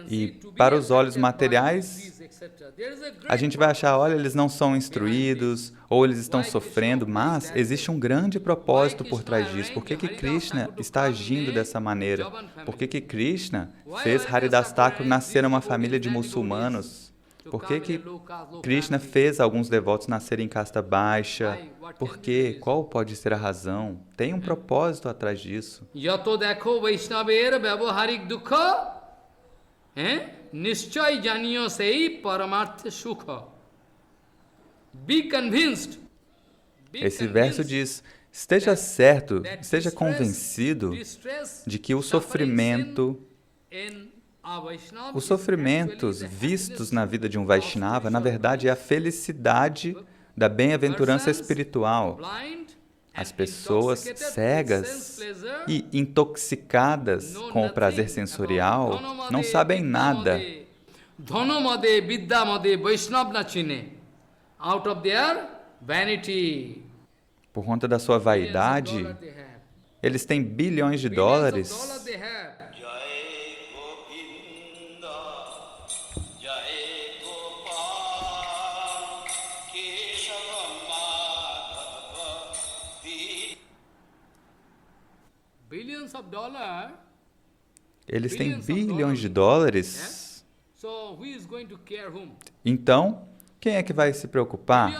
e para os olhos materiais, a gente vai achar, olha, eles não são instruídos, ou eles estão sofrendo, mas existe um grande propósito por trás disso. Por que Krishna está agindo dessa maneira? Por que Krishna fez Haridas Thakur nascer numa família de muçulmanos? Por que Krishna fez alguns devotos nascerem em casta baixa? Por quê? Qual pode ser a razão? Tem um propósito atrás disso. Yato dekho Vaishnaver vyavaharik dukha, nischay janiyo sei paramartha sukha. Be convinced. Esse verso diz, esteja certo, esteja convencido de que o sofrimento, os sofrimentos vistos na vida de um Vaishnava, na verdade, é a felicidade da bem-aventurança espiritual. As pessoas cegas e intoxicadas com o prazer sensorial não sabem nada. Por conta da sua vaidade, eles têm bilhões de dólares. Eles têm bilhões de dólares. Então, quem é que vai se preocupar?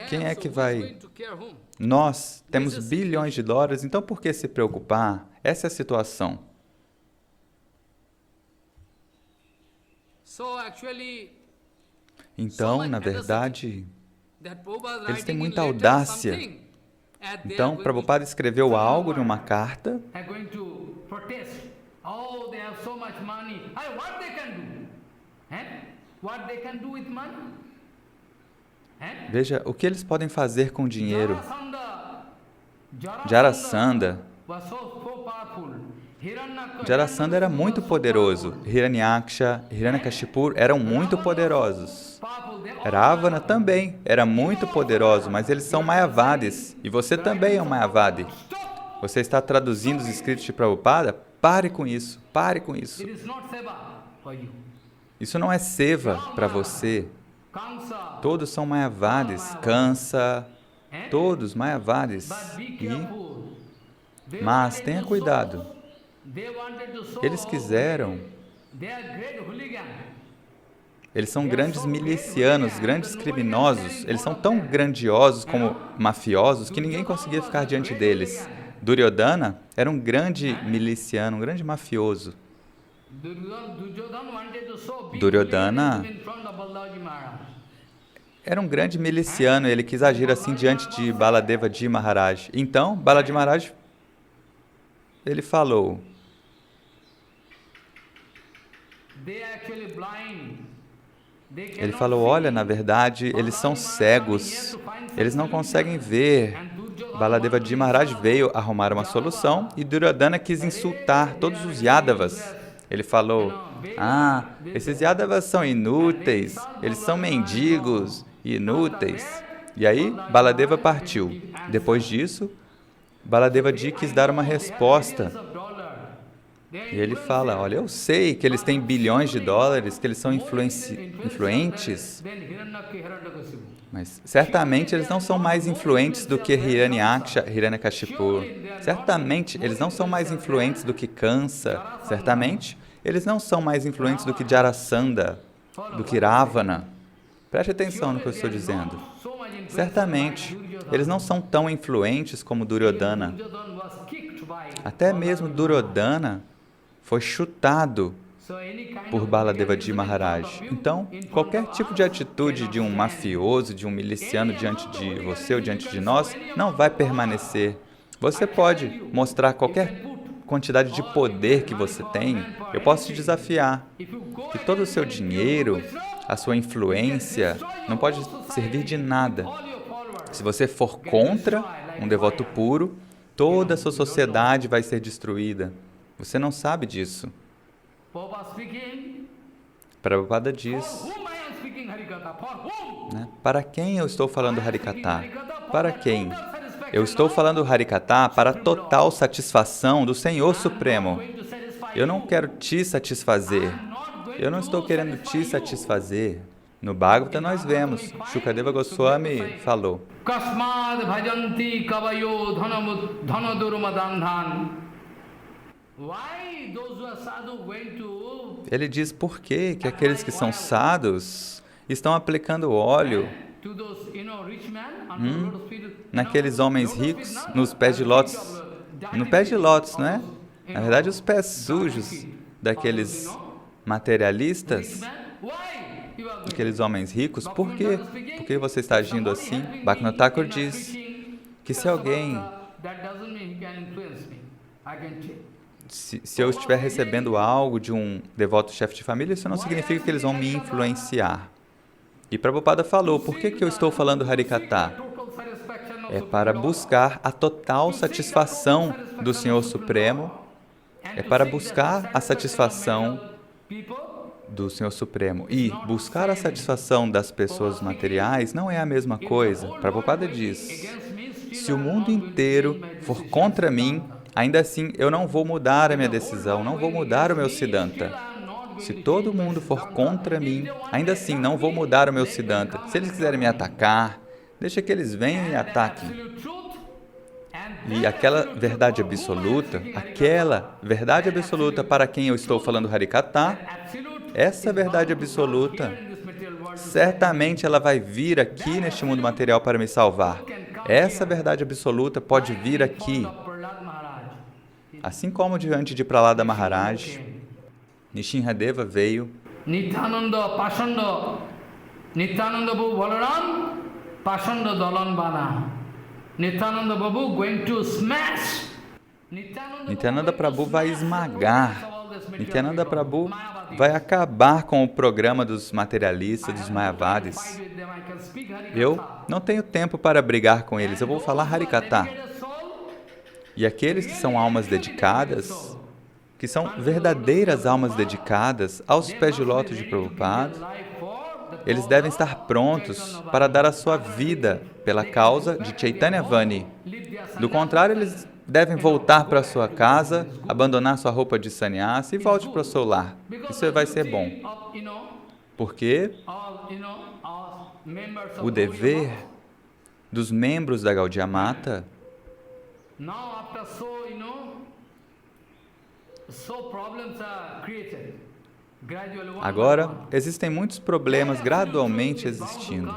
Quem é que vai... Nós temos bilhões de dólares, então por que se preocupar? Essa é a situação. Então, na verdade, eles têm muita audácia. Então, Prabhupada escreveu algo numa carta. Veja, o que eles podem fazer com dinheiro? Jarasandha era muito poderoso. Hiranyaksha, Hiranyakashipu eram muito poderosos. Ravana também era muito poderoso, mas eles são Mayavadis. E você também é um Mayavadi. Você está traduzindo os escritos de Prabhupada? Pare com isso, pare com isso. Isso não é seva para você. Todos são Mayavadis, Kansa, todos Mayavadis. Mas tenha cuidado. Eles quiseram. Eles são grandes milicianos, grandes criminosos. Eles são tão grandiosos como mafiosos que ninguém conseguia ficar diante deles. Duryodhana era um grande miliciano, um grande mafioso. Duryodhana era um grande miliciano, ele quis agir assim diante de Baladevaji Maharaj. Então, Balaji Maharaj, ele falou, olha, na verdade, eles são cegos, eles não conseguem ver. Baladevaji Maharaj veio arrumar uma solução e Duryodhana quis insultar todos os Yadavas. Ele falou, esses Yadavas são inúteis, eles são mendigos, inúteis. E aí, Baladeva partiu. Depois disso, Baladevaji quis dar uma resposta. E ele fala, olha, eu sei que eles têm bilhões de dólares, que eles são influentes, mas certamente eles não são mais influentes do que Hiranyakashipu. Certamente eles não são mais influentes do que Kansa. Certamente eles não são mais influentes do que Jarasandha, do que Ravana. Preste atenção no que eu estou dizendo. Certamente eles não são tão influentes como Duryodhana. Até mesmo Duryodhana foi chutado por Baladevaji Maharaj. Então, qualquer tipo de atitude de um mafioso, de um miliciano diante de você ou diante de nós, não vai permanecer. Você pode mostrar qualquer quantidade de poder que você tem. Eu posso te desafiar que todo o seu dinheiro, a sua influência, não pode servir de nada. Se você for contra um devoto puro, toda a sua sociedade vai ser destruída. Você não sabe disso. Prabhupada diz, né? Para quem eu estou falando Harikatha? Para quem? Eu estou falando Harikatha para a total satisfação do Senhor Supremo. Eu não quero te satisfazer. Eu não estou querendo te satisfazer. No Bhagavata nós vemos, Shukadeva Goswami falou, Kasmad bhajanti kavayo dhanadurmadandhan. Ele diz por que aqueles que são sadhus estão aplicando óleo naqueles homens ricos, nos pés de lótus. No pé de lótus, não é? Na verdade, os pés sujos daqueles materialistas, aqueles homens ricos. Por quê? Por que você está agindo assim? Bhaktivinoda Thakur diz que se alguém... Se eu estiver recebendo algo de um devoto chefe de família, isso não significa que eles vão me influenciar. E Prabhupada falou, por que eu estou falando Harikatha? É para buscar a total satisfação do Senhor Supremo, é para buscar a satisfação do Senhor Supremo. E buscar a satisfação das pessoas materiais não é a mesma coisa. Prabhupada diz, se o mundo inteiro for contra mim, ainda assim, eu não vou mudar a minha decisão, não vou mudar o meu Siddhanta. Se todo mundo for contra mim, ainda assim, não vou mudar o meu Siddhanta. Se eles quiserem me atacar, deixa que eles venham e ataquem. E aquela verdade absoluta para quem eu estou falando Harikatha, essa verdade absoluta, certamente ela vai vir aqui neste mundo material para me salvar. Essa verdade absoluta pode vir aqui. Assim como diante de Prahlada Maharaj, Nishinradeva veio. Nityananda Babu Balaram, Pashanda Dalan Bana. Nityananda Babu going to smash. Nityananda Prabhu vai esmagar. Nityananda Prabhu vai acabar com o programa dos materialistas, dos Mayavadis. Eu não tenho tempo para brigar com eles, eu vou falar Harikatha. E aqueles que são almas dedicadas, que são verdadeiras almas dedicadas aos pés de lótus de Prabhupada, eles devem estar prontos para dar a sua vida pela causa de Chaitanya Vani. Do contrário, eles devem voltar para sua casa, abandonar sua roupa de sannyasi e volte para o seu lar. Isso vai ser bom. Porque o dever dos membros da Gaudiya Mata agora existem muitos problemas gradualmente existindo.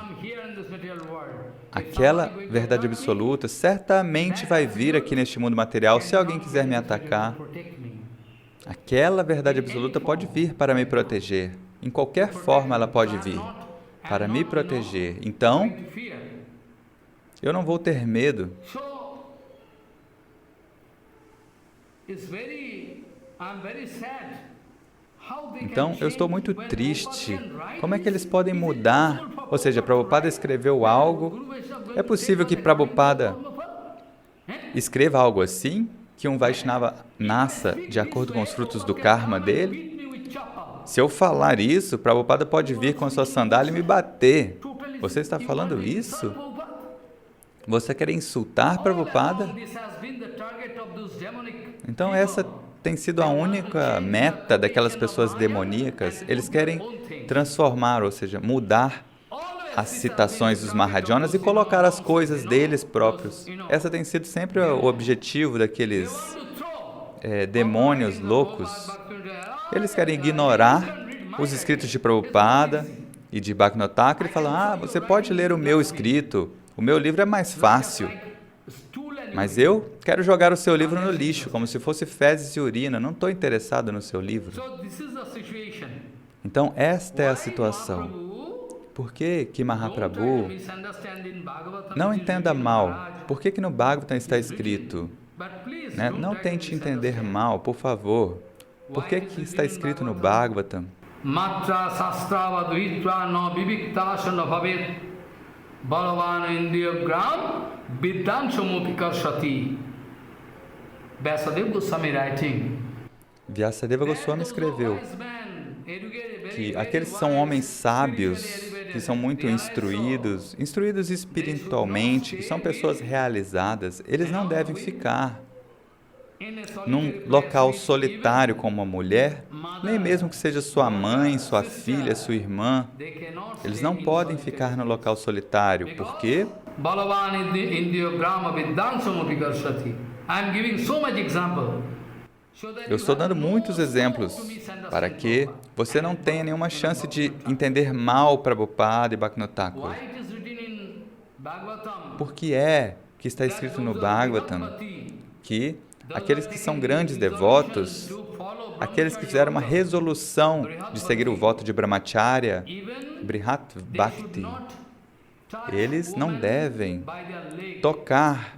Aquela verdade absoluta certamente vai vir aqui neste mundo material se alguém quiser me atacar. Aquela verdade absoluta pode vir para me proteger. Em qualquer forma ela pode vir para me proteger. Então, eu não vou ter medo. Então, eu estou muito triste. Como é que eles podem mudar? Ou seja, Prabhupada escreveu algo. É possível que Prabhupada escreva algo assim? Que um Vaishnava nasça de acordo com os frutos do karma dele? Se eu falar isso, Prabhupada pode vir com a sua sandália e me bater. Você está falando isso? Você quer insultar Prabhupada? Então, essa tem sido a única meta daquelas pessoas demoníacas. Eles querem transformar, ou seja, mudar as citações dos Mahajanas e colocar as coisas deles próprios. Essa tem sido sempre o objetivo daqueles demônios loucos. Eles querem ignorar os escritos de Prabhupada e de Bhaktivinoda Thakur e falam, você pode ler o meu escrito, o meu livro é mais fácil. Mas eu quero jogar o seu livro no lixo, como se fosse fezes e urina. Não estou interessado no seu livro. Então, esta é a situação. Por que Mahaprabhu... Não entenda mal. Por que no Bhagavatam está escrito? Não tente entender mal, por favor. Por que está escrito no Bhagavatam? Matra sastrava duhitra no viviktasana bhavet balavana indriyagram vidyanshamupikarsati. Vyasadeva Goswami writing. Vyasadeva Goswami escreveu que aqueles que são homens sábios, que são muito instruídos espiritualmente, que são pessoas realizadas, eles não devem ficar num local solitário com uma mulher, nem mesmo que seja sua mãe, sua filha, sua irmã. Eles não podem ficar no local solitário. Por quê? Eu estou dando muitos exemplos para que você não tenha nenhuma chance de entender mal Prabhupada e Bhaktivinoda Thakur. Por que é que está escrito no Bhagavatam que aqueles que são grandes devotos, aqueles que fizeram uma resolução de seguir o voto de Brahmacharya, Brihat Bhakti, eles não devem tocar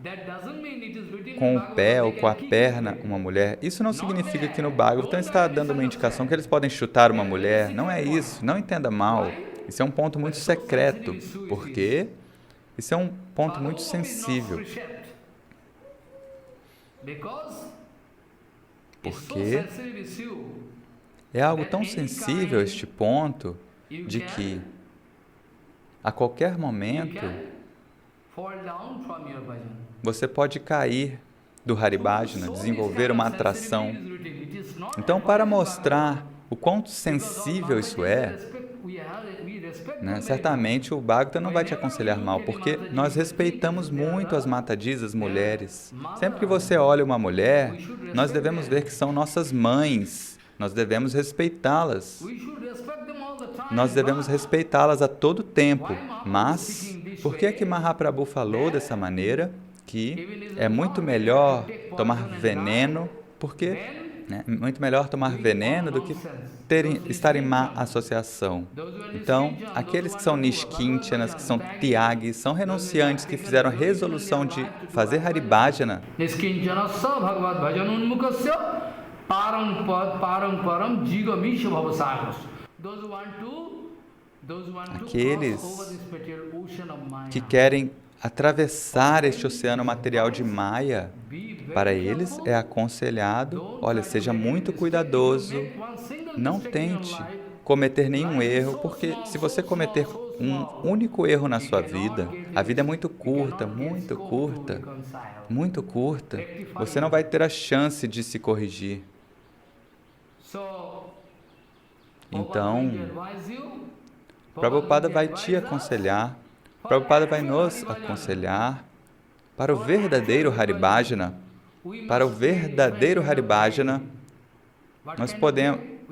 com o pé ou com a perna uma mulher. Isso não significa que no Bhagavatam está dando uma indicação que eles podem chutar uma mulher. Não é isso, não entenda mal. Isso é um ponto muito secreto, porque isso é um ponto muito sensível. Porque é algo tão sensível este ponto de que a qualquer momento você pode cair do Haribhajana, desenvolver uma atração. Então, para mostrar o quão sensível isso é, certamente o Bhagavatam não vai te aconselhar mal, porque nós respeitamos muito as matadis, as mulheres. Sempre que você olha uma mulher, nós devemos ver que são nossas mães, nós devemos respeitá-las. Nós devemos respeitá-las a todo tempo. Mas, por que Mahaprabhu falou dessa maneira? Que é muito melhor tomar veneno, porque é muito melhor tomar veneno do que estar em má associação. Então, aqueles que são nishkinchanas, que são tyagis, são renunciantes que fizeram a resolução de fazer Haribhajana, aqueles que querem atravessar este oceano material de Maya, para eles é aconselhado, olha, seja muito cuidadoso, não tente cometer nenhum erro, porque se você cometer um único erro na sua vida, a vida é muito curta, muito curta, muito curta, você não vai ter a chance de se corrigir. Então, Prabhupada vai te aconselhar, Prabhupada vai nos aconselhar para o verdadeiro Haribhajana. Para o verdadeiro Haribhajana,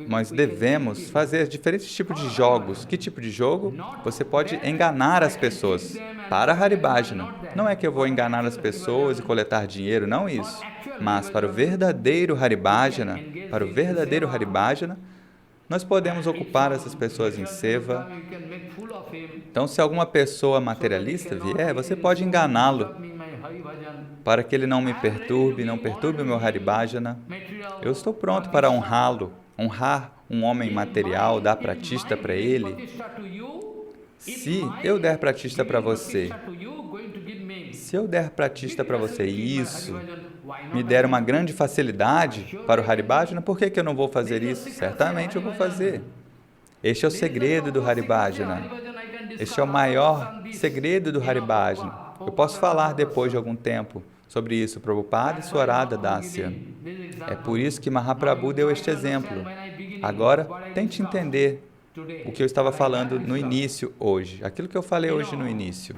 nós devemos fazer diferentes tipos de jogos. Que tipo de jogo? Você pode enganar as pessoas para Haribhajana. Não é que eu vou enganar as pessoas e coletar dinheiro, não isso. Mas para o verdadeiro Haribhajana, nós podemos ocupar essas pessoas em seva. Então, se alguma pessoa materialista vier, você pode enganá-lo para que ele não me perturbe, não perturbe o meu Haribhajana. Eu estou pronto para honrá-lo, honrar um homem material, dar pratista para ele. Se eu der pratista para você, e isso me der uma grande facilidade para o Haribhajana, por que eu não vou fazer isso? Certamente eu vou fazer. Este é o segredo do Haribhajana. Este é o maior segredo do Haribhajana. Eu posso falar depois de algum tempo sobre isso, Prabhupada e Swarada Dasya. É por isso que Mahaprabhu deu este exemplo. Agora, tente entender o que eu estava falando no início hoje, aquilo que eu falei hoje no início.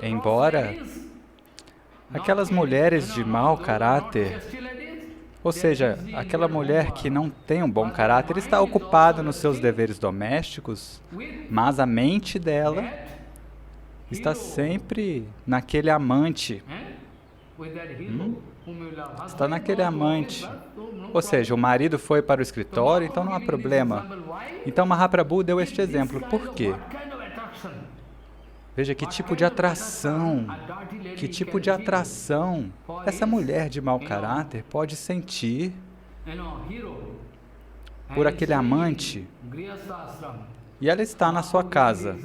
Embora aquelas mulheres de mau caráter, ou seja, aquela mulher que não tem um bom caráter, está ocupada nos seus deveres domésticos, mas a mente dela está sempre naquele amante. Está naquele amante. Ou seja, o marido foi para o escritório, então não há problema. Então Mahaprabhu deu este exemplo. Por quê? Veja que tipo de atração essa mulher de mau caráter pode sentir por aquele amante. E ela está na sua casa.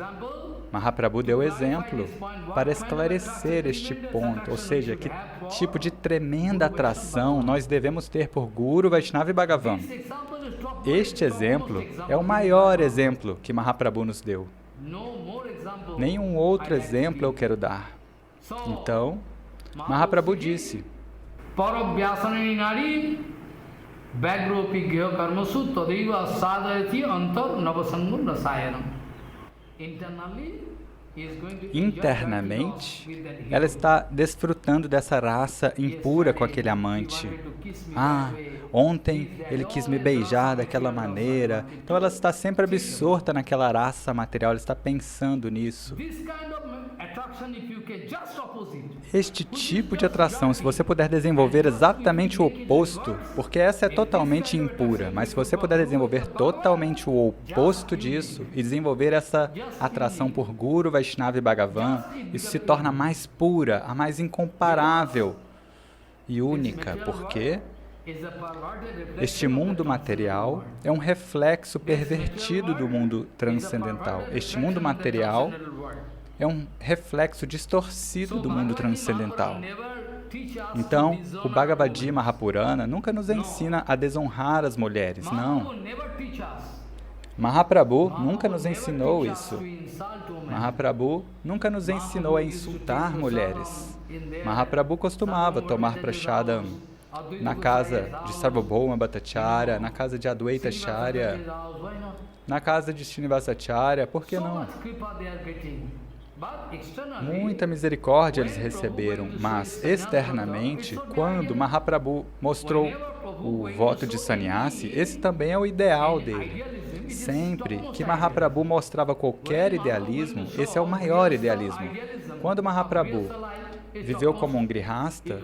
Mahaprabhu deu exemplo para esclarecer este ponto, ou seja, que tipo de tremenda atração nós devemos ter por Guru, Vaishnava e Bhagavan. Este exemplo é o maior exemplo que Mahaprabhu nos deu. Nenhum outro exemplo eu quero dar. Então, Mahaprabhu disse: internamente, ela está desfrutando dessa raça impura com aquele amante. Ontem ele quis me beijar daquela maneira. Então ela está sempre absorta naquela raça material, ela está pensando nisso. Este tipo de atração, se você puder desenvolver exatamente o oposto, porque essa é totalmente impura, mas se você puder desenvolver totalmente o oposto disso e desenvolver essa atração por Guru, Vaishnava e Bhagavan, isso se torna mais pura, a mais incomparável e única. Por quê? Este mundo material é um reflexo pervertido do mundo transcendental. Este mundo material é um reflexo distorcido do mundo transcendental. Então, o Bhagavad Gita Mahapurana nunca nos ensina a desonrar as mulheres, não. Mahaprabhu nunca nos ensinou isso. Mahaprabhu nunca nos ensinou a insultar mulheres. Mahaprabhu costumava tomar prashadam na casa de Sarvabhauma Bhattacharya, na casa de Adwaita Acharya, na casa de Srinivasacharya, por que não? Muita misericórdia eles receberam, mas externamente, quando Mahaprabhu mostrou o voto de sannyasi, esse também é o ideal dele. Sempre que Mahaprabhu mostrava qualquer idealismo, esse é o maior idealismo. Quando Mahaprabhu viveu como um grihasta,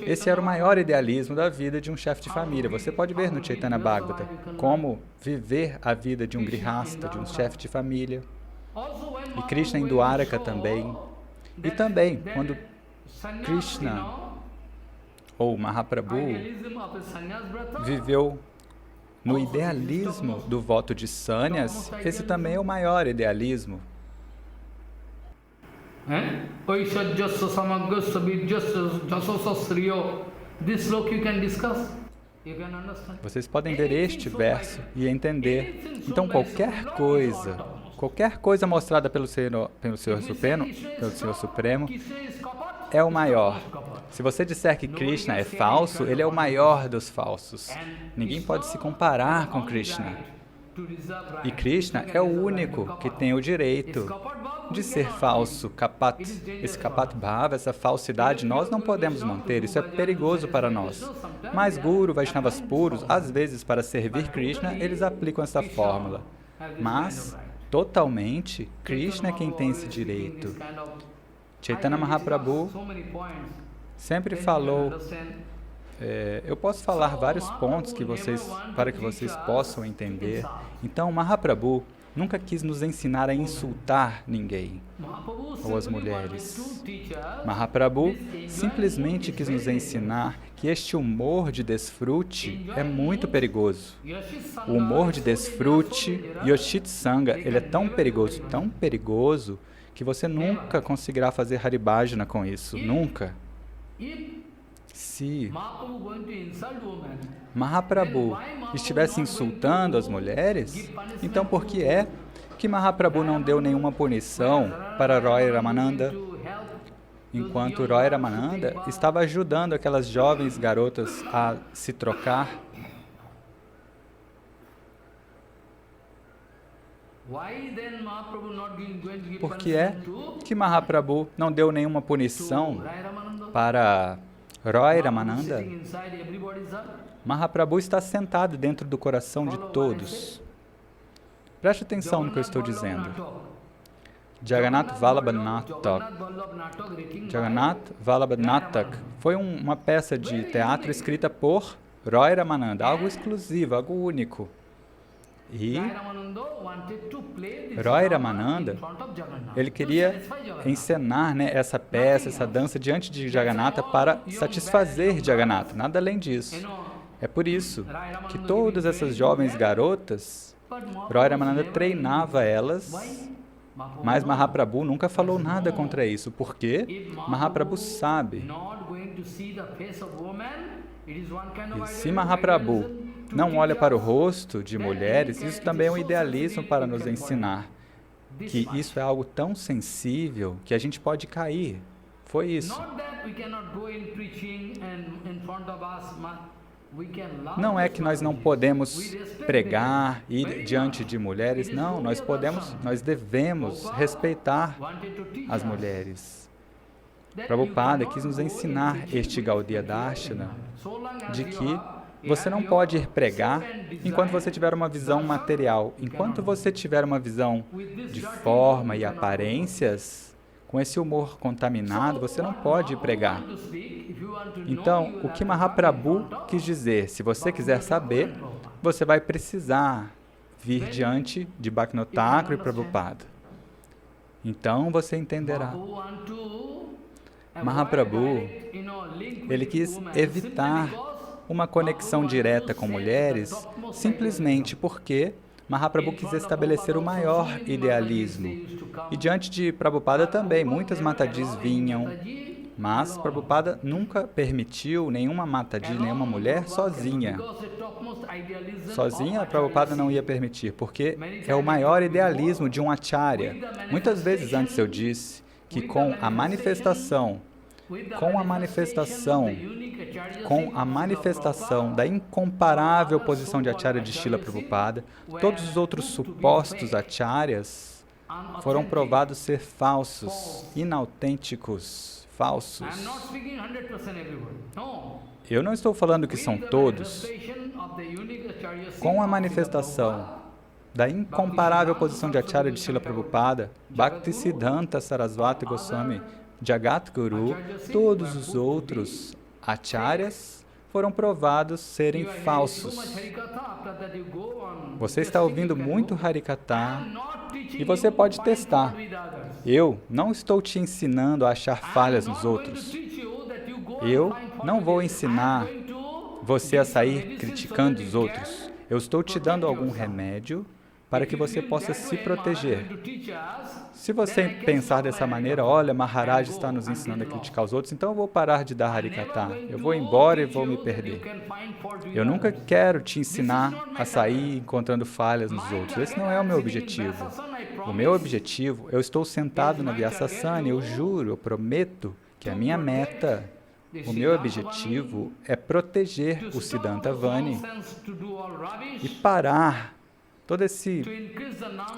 esse era o maior idealismo da vida de um chefe de família. Você pode ver no Chaitanya Bhagavata como viver a vida de um grihasta, de um chefe de família. E Krishna em Dwaraka também. E também, quando Krishna ou Mahaprabhu viveu no idealismo do voto de sannyas, esse também é o maior idealismo. Oishajyasya samagasya vidyasya jasasasriyo. This sloka you can discuss. You can understand. Vocês podem ver este verso e entender. Então, qualquer coisa mostrada pelo Senhor Supremo, é o maior. Se você disser que Krishna é falso, ele é o maior dos falsos. Ninguém pode se comparar com Krishna. E Krishna é o único que tem o direito de ser falso. Esse kapat bhava, essa falsidade, nós não podemos manter. Isso é perigoso para nós. Mas Guru, Vaishnavas puros, às vezes para servir Krishna, eles aplicam essa fórmula. Mas, totalmente, Krishna é quem tem esse direito. Chaitanya Mahaprabhu sempre falou, eu posso falar vários pontos para que vocês possam entender. Então, Mahaprabhu nunca quis nos ensinar a insultar ninguém, ou as mulheres. Mahaprabhu simplesmente quis nos ensinar que este humor de desfrute é muito perigoso. O humor de desfrute, Yoshit Sangha, ele é tão perigoso, que você nunca conseguirá fazer Haribhajana com isso, nunca. Se Mahaprabhu estivesse insultando as mulheres, então por que é que Mahaprabhu não deu nenhuma punição para Roy Ramananda, enquanto Roy Ramananda estava ajudando aquelas jovens garotas a se trocar? Por que é que Mahaprabhu não deu nenhuma punição para Roy Ramananda? Mahaprabhu está sentado dentro do coração de todos. Preste atenção no que eu estou dizendo. Jagannath Vallabha Natak foi uma peça de teatro escrita por Roy Ramananda, algo exclusivo, algo único. E Roy Ramananda, ele queria encenar, essa peça, essa dança diante de Jagannatha para satisfazer Jagannatha, nada além disso. É por isso que todas essas jovens garotas, Roy Ramananda treinava elas, mas Mahaprabhu nunca falou nada contra isso, porque Mahaprabhu sabe. E se Mahaprabhu não olha para o rosto de mulheres, isso também é um idealismo para nos ensinar que isso é algo tão sensível que a gente pode cair. Foi isso. Não é que nós não podemos pregar, ir diante de mulheres, não, nós devemos respeitar as mulheres. Prabhupada quis nos ensinar este Gaudiya Darshana, de que você não pode ir pregar enquanto você tiver uma visão material. Enquanto você tiver uma visão de forma e aparências, com esse humor contaminado, você não pode ir pregar. Então, o que Mahaprabhu quis dizer? Se você quiser saber, você vai precisar vir diante de Bhaktivinoda Thakur e Prabhupada. Então, você entenderá. Mahaprabhu, ele quis evitar uma conexão direta com mulheres, simplesmente porque Mahaprabhu quis estabelecer o maior idealismo. E diante de Prabhupada também, muitas matadis vinham, mas Prabhupada nunca permitiu nenhuma matadi, nenhuma mulher sozinha. Sozinha, Prabhupada não ia permitir, porque é o maior idealismo de um acharya. Muitas vezes antes eu disse que com a manifestação da incomparável posição de acharya de Srila Prabhupada, todos os outros supostos acharyas foram provados ser falsos, inautênticos, falsos. Eu não estou falando que são todos. Com a manifestação da incomparável posição de acharya de Srila Prabhupada, Bhaktisiddhanta Sarasvati Goswami, Jagat Guru, todos os outros acharyas foram provados serem falsos. Você está ouvindo muito Harikatha e você pode testar. Eu não estou te ensinando a achar falhas nos outros. Eu não vou ensinar você a sair criticando os outros. Eu estou te dando algum remédio para que você possa se proteger. Se você pensar dessa maneira, olha, Maharaj está nos ensinando a criticar os outros, então eu vou parar de dar Harikatha, eu vou embora e vou me perder. Eu nunca quero te ensinar a sair encontrando falhas nos outros, esse não é o meu objetivo. O meu objetivo, eu estou sentado na Vyasasana, eu juro, eu prometo que a minha meta, o meu objetivo é proteger o Siddhanta Vani e parar todo esse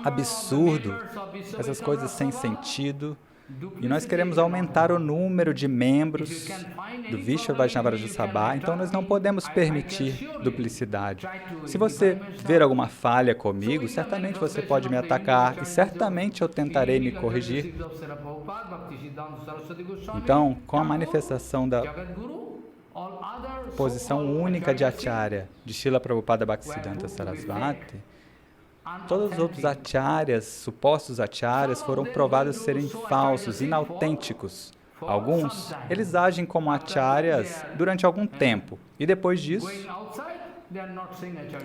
absurdo, essas coisas sem sentido. E nós queremos aumentar o número de membros do Vishwa Vaishnava Raja Sabha, então nós não podemos permitir duplicidade. Se você ver alguma falha comigo, certamente você pode me atacar e certamente eu tentarei me corrigir. Então, com a manifestação da posição única de Acharya, de Srila Prabhupada Bhaktisiddhanta Sarasvati, todos os outros acharyas, supostos acharyas, foram provados serem falsos, inautênticos. Alguns, eles agem como acharyas durante algum tempo, e depois disso,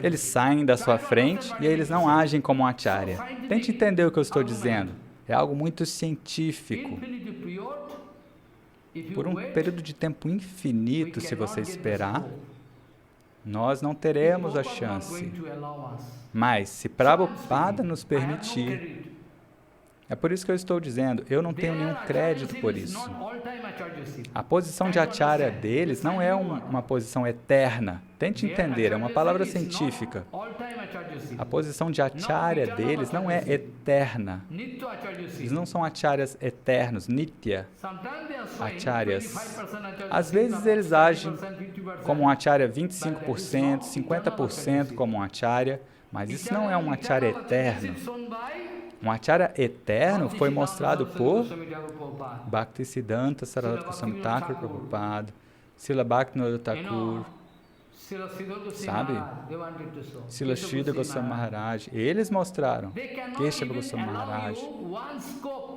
eles saem da sua frente e eles não agem como acharya. Tente entender o que eu estou dizendo. É algo muito científico. Por um período de tempo infinito, se você esperar, nós não teremos a chance. Mas, se Prabhupada nos permitir, é por isso que eu estou dizendo, eu não tenho nenhum crédito por isso. A posição de Acharya deles não é uma posição eterna. Tente entender, é uma palavra científica. A posição de Acharya deles não é eterna. Eles não são Acharyas eternos, Nitya Acharyas. Às vezes eles agem como um Acharya 25%, 50% como um Acharya, mas isso não é um Acharya eterno. Um Acharya eterno foi mostrado por Bhaktisiddhanta Sarasvati Goswami Thakur Prabhupada, Srila Bhaktivinoda Thakur, sabe? Srila Sridhar Goswami Maharaj. Eles mostraram. Keshava Goswami Maharaj.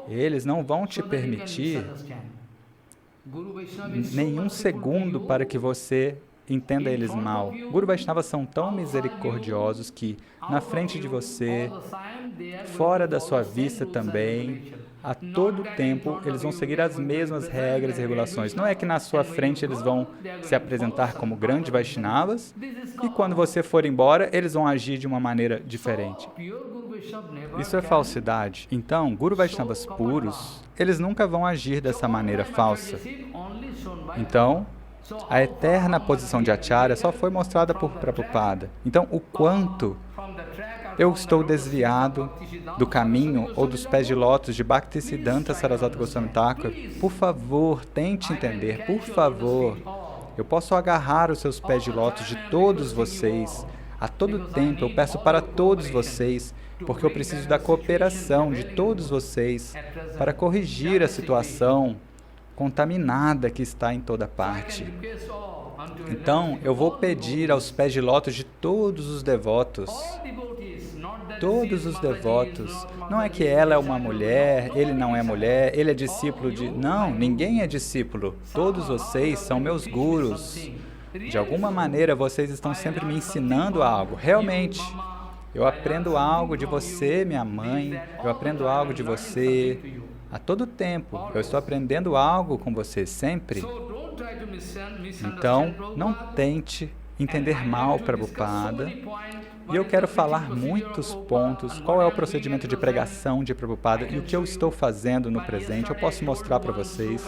Eles não vão te permitir nenhum segundo para que você entenda eles mal. Guru Vaishnavas são tão misericordiosos que, na frente de você, fora da sua vista também, a todo tempo, eles vão seguir as mesmas regras e regulações. Não é que na sua frente eles vão se apresentar como grandes Vaishnavas e quando você for embora, eles vão agir de uma maneira diferente. Isso é falsidade. Então, Guru Vaishnavas puros, eles nunca vão agir dessa maneira falsa. Então, a eterna posição de Acharya só foi mostrada por Prabhupada. Então, o quanto eu estou desviado do caminho ou dos pés de lótus de Bhaktisiddhanta Sarasvati Goswami Thakur, por favor, tente entender, por favor. Eu posso agarrar os seus pés de lótus de todos vocês. A todo tempo, eu peço para todos vocês, porque eu preciso da cooperação de todos vocês para corrigir a situação contaminada que está em toda parte. Então, eu vou pedir aos pés de lótus de todos os devotos. Todos os devotos. Não é que ela é uma mulher, ele não é mulher, ele é discípulo de... Não, ninguém é discípulo. Todos vocês são meus gurus. De alguma maneira, vocês estão sempre me ensinando algo. Realmente, eu aprendo algo de você, minha mãe. Eu aprendo algo de você. A todo tempo, eu estou aprendendo algo com você, sempre. Então, não tente entender mal Prabhupada. E eu quero falar muitos pontos, qual é o procedimento de pregação de Prabhupada e o que eu estou fazendo no presente, eu posso mostrar para vocês.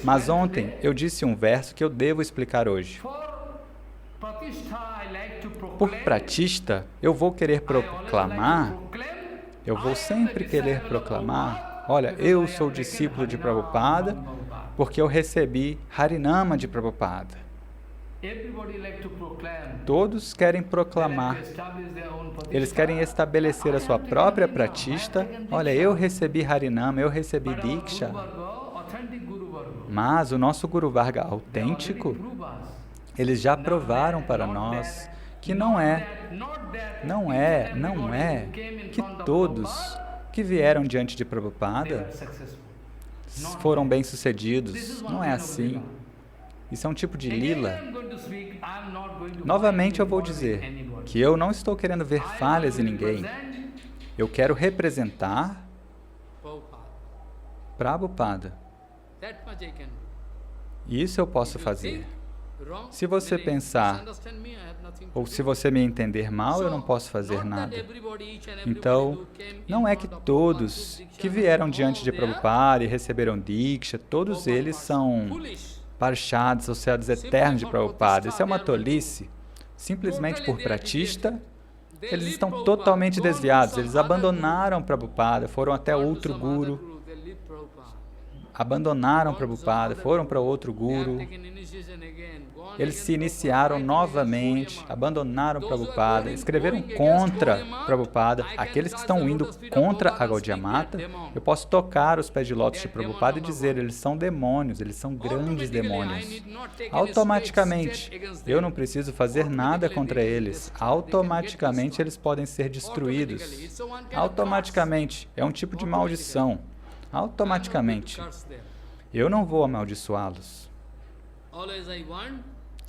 Mas ontem eu disse um verso que eu devo explicar hoje. Por pratista, eu vou querer proclamar, eu vou sempre querer proclamar, olha, eu sou discípulo de Prabhupada porque eu recebi Harinama de Prabhupada. Todos querem proclamar, eles querem estabelecer a sua própria pratista. Olha, eu recebi Harinama, eu recebi Diksha. Mas o nosso Guru Varga autêntico, eles já provaram para nós que não é que todos que vieram diante de Prabhupada foram bem-sucedidos. Não é assim. Isso é um tipo de lila. Novamente eu vou dizer que eu não estou querendo ver falhas em ninguém. Eu quero representar Prabhupada. Isso eu posso fazer. Se você pensar, ou se você me entender mal, eu não posso fazer nada. Então, não é que todos que vieram diante de Prabhupada e receberam Diksha, todos eles são parshadas, associados eternos de Prabhupada. Isso é uma tolice. Simplesmente por pratista, eles estão totalmente desviados. Eles abandonaram Prabhupada, foram até outro guru. Abandonaram Prabhupada, foram para outro guru. Eles se iniciaram novamente, abandonaram Prabhupada, escreveram contra Prabhupada. Aqueles que estão indo contra a Gaudiya Mata, eu posso tocar os pés de lótus de Prabhupada e dizer, eles são demônios, eles são grandes demônios. Automaticamente, eu não preciso fazer nada contra eles. Automaticamente, eles podem ser destruídos. Automaticamente, é um tipo de maldição. Automaticamente. Eu não vou amaldiçoá-los.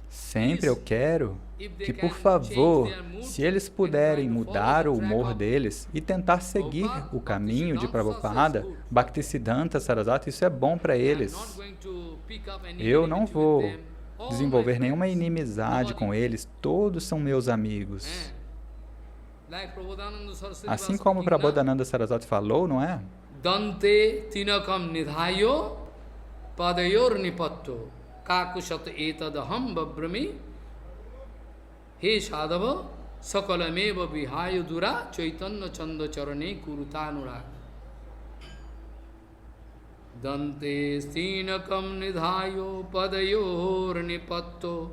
Sempre eu quero que, por favor, se eles puderem mudar o humor deles e tentar seguir o caminho de Prabhupada, Bhaktisiddhanta Sarasvati, isso é bom para eles. Eu não vou desenvolver nenhuma inimizade com eles, todos são meus amigos. Assim como Prabodhananda Sarasvati falou, não é? Dante tinakam nidhayo padayor nipatto kakushat etadaham babrami he sadhava sakalameva vihayo dura chaitanya chanda charane kurutanuraga. Dante tinakam nidhayo padayor nipatto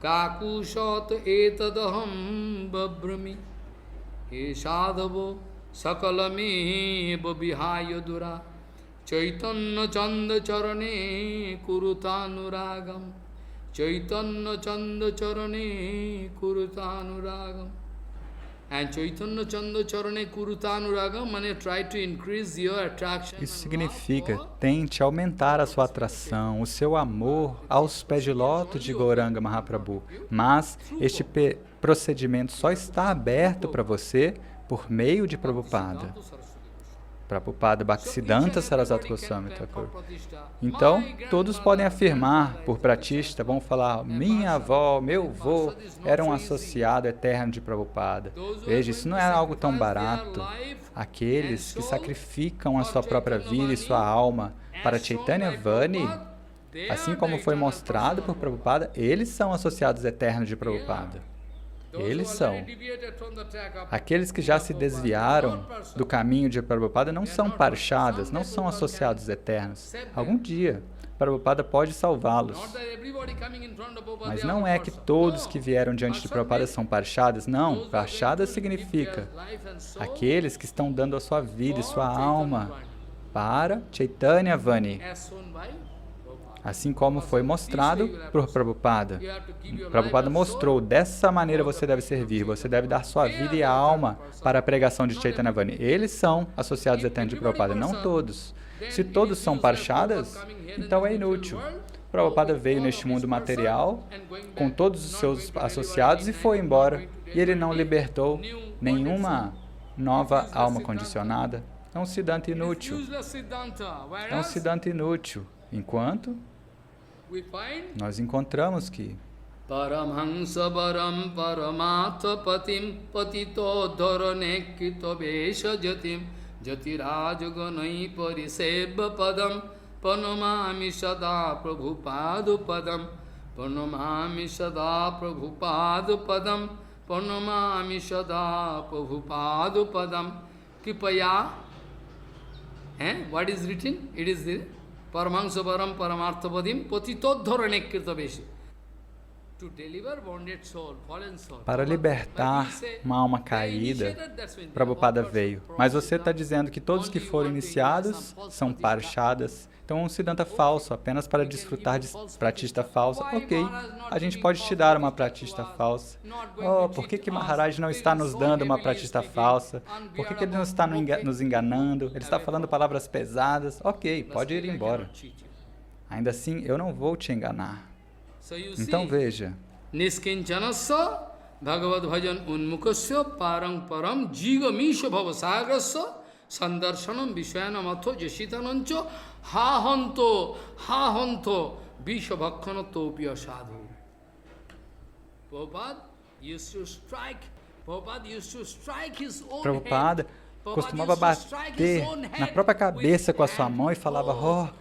kakushat etadaham babrami he sadhava Sakalame babihaya dura Chaitanya chanda charane kurutanuragam Chaitanya chanda charane kurutanuragam. And Chaitanya chanda charane kurutanuragam means try to increase your attraction. Isso significa, tente aumentar a sua atração, o seu amor aos pés de lótus de Gauranga Mahaprabhu. Mas este procedimento só está aberto para você por meio de Prabhupada. Prabhupada Bhaktisiddhanta Sarasvati Goswami Thakur. Então, todos podem afirmar, por pratista, vão falar, minha avó, meu avô era um associado eterno de Prabhupada. Veja, isso não é algo tão barato. Aqueles que sacrificam a sua própria vida e sua alma para Chaitanya Vani, assim como foi mostrado por Prabhupada, eles são associados eternos de Prabhupada. Eles são. Aqueles que já se desviaram do caminho de Prabhupada não são parshadas, não são associados eternos. Algum dia, Prabhupada pode salvá-los. Mas não é que todos que vieram diante de Prabhupada são parshadas. Não, parshadas significa aqueles que estão dando a sua vida e sua alma para Chaitanya Vani. Assim como foi mostrado por Prabhupada. Prabhupada mostrou, dessa maneira você deve servir, você deve dar sua vida e a alma para a pregação de Chaitanya Vani. Eles são associados eternos de Prabhupada, não todos. Se todos são parshadas, então é inútil. Prabhupada veio neste mundo material com todos os seus associados e foi embora. E ele não libertou nenhuma nova alma condicionada. É um Siddhanta inútil. É um Siddhanta inútil. Enquanto nós encontramos que Paramhansa Varam Paramatha Patim Patito Dharane Kito Vesha Jatim Jatirajaganai Pariseba Padam Panamami Sada Prabhupada Padam Panamami Sada Prabhupada Padam Panamami Sada Prabhupada Padam Kipaya. What is written? It is there. Paramahansa Varam Paramarthapadim Patitodharane Kirtaveshi. Para libertar uma alma caída, Prabhupada veio. Mas você está dizendo que todos que foram iniciados são parshadas. Então, um Siddhanta falso, apenas para desfrutar de pratista falsa. Ok, a gente pode te dar uma pratista falsa. Oh, por que Maharaj não está nos dando uma pratista falsa? Por que ele não está nos enganando? Ele está falando palavras pesadas. Ok, pode ir embora. Ainda assim, eu não vou te enganar. Então veja, Niskinchanasa Bhagavad Bhajan Unmukasya Parang Param Jiga Misha Bhavasagrasya Sandarsanam Vishayana Matho Jashitanancho Ha Hanto Visha Bhakkana Topiya Sadhu. Prabhupada used to strike his own Prabhupada costumava bater na própria cabeça com a sua mão e falava,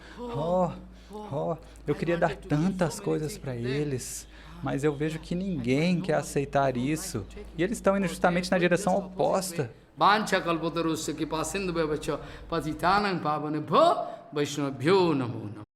eu queria dar tantas coisas para eles, mas eu vejo que ninguém quer aceitar isso. E eles estão indo justamente na direção oposta. Vancha kalpatarusya kripa sindhu bhavacha patitanam pavanebhyo vaishnavabhyo namo namo.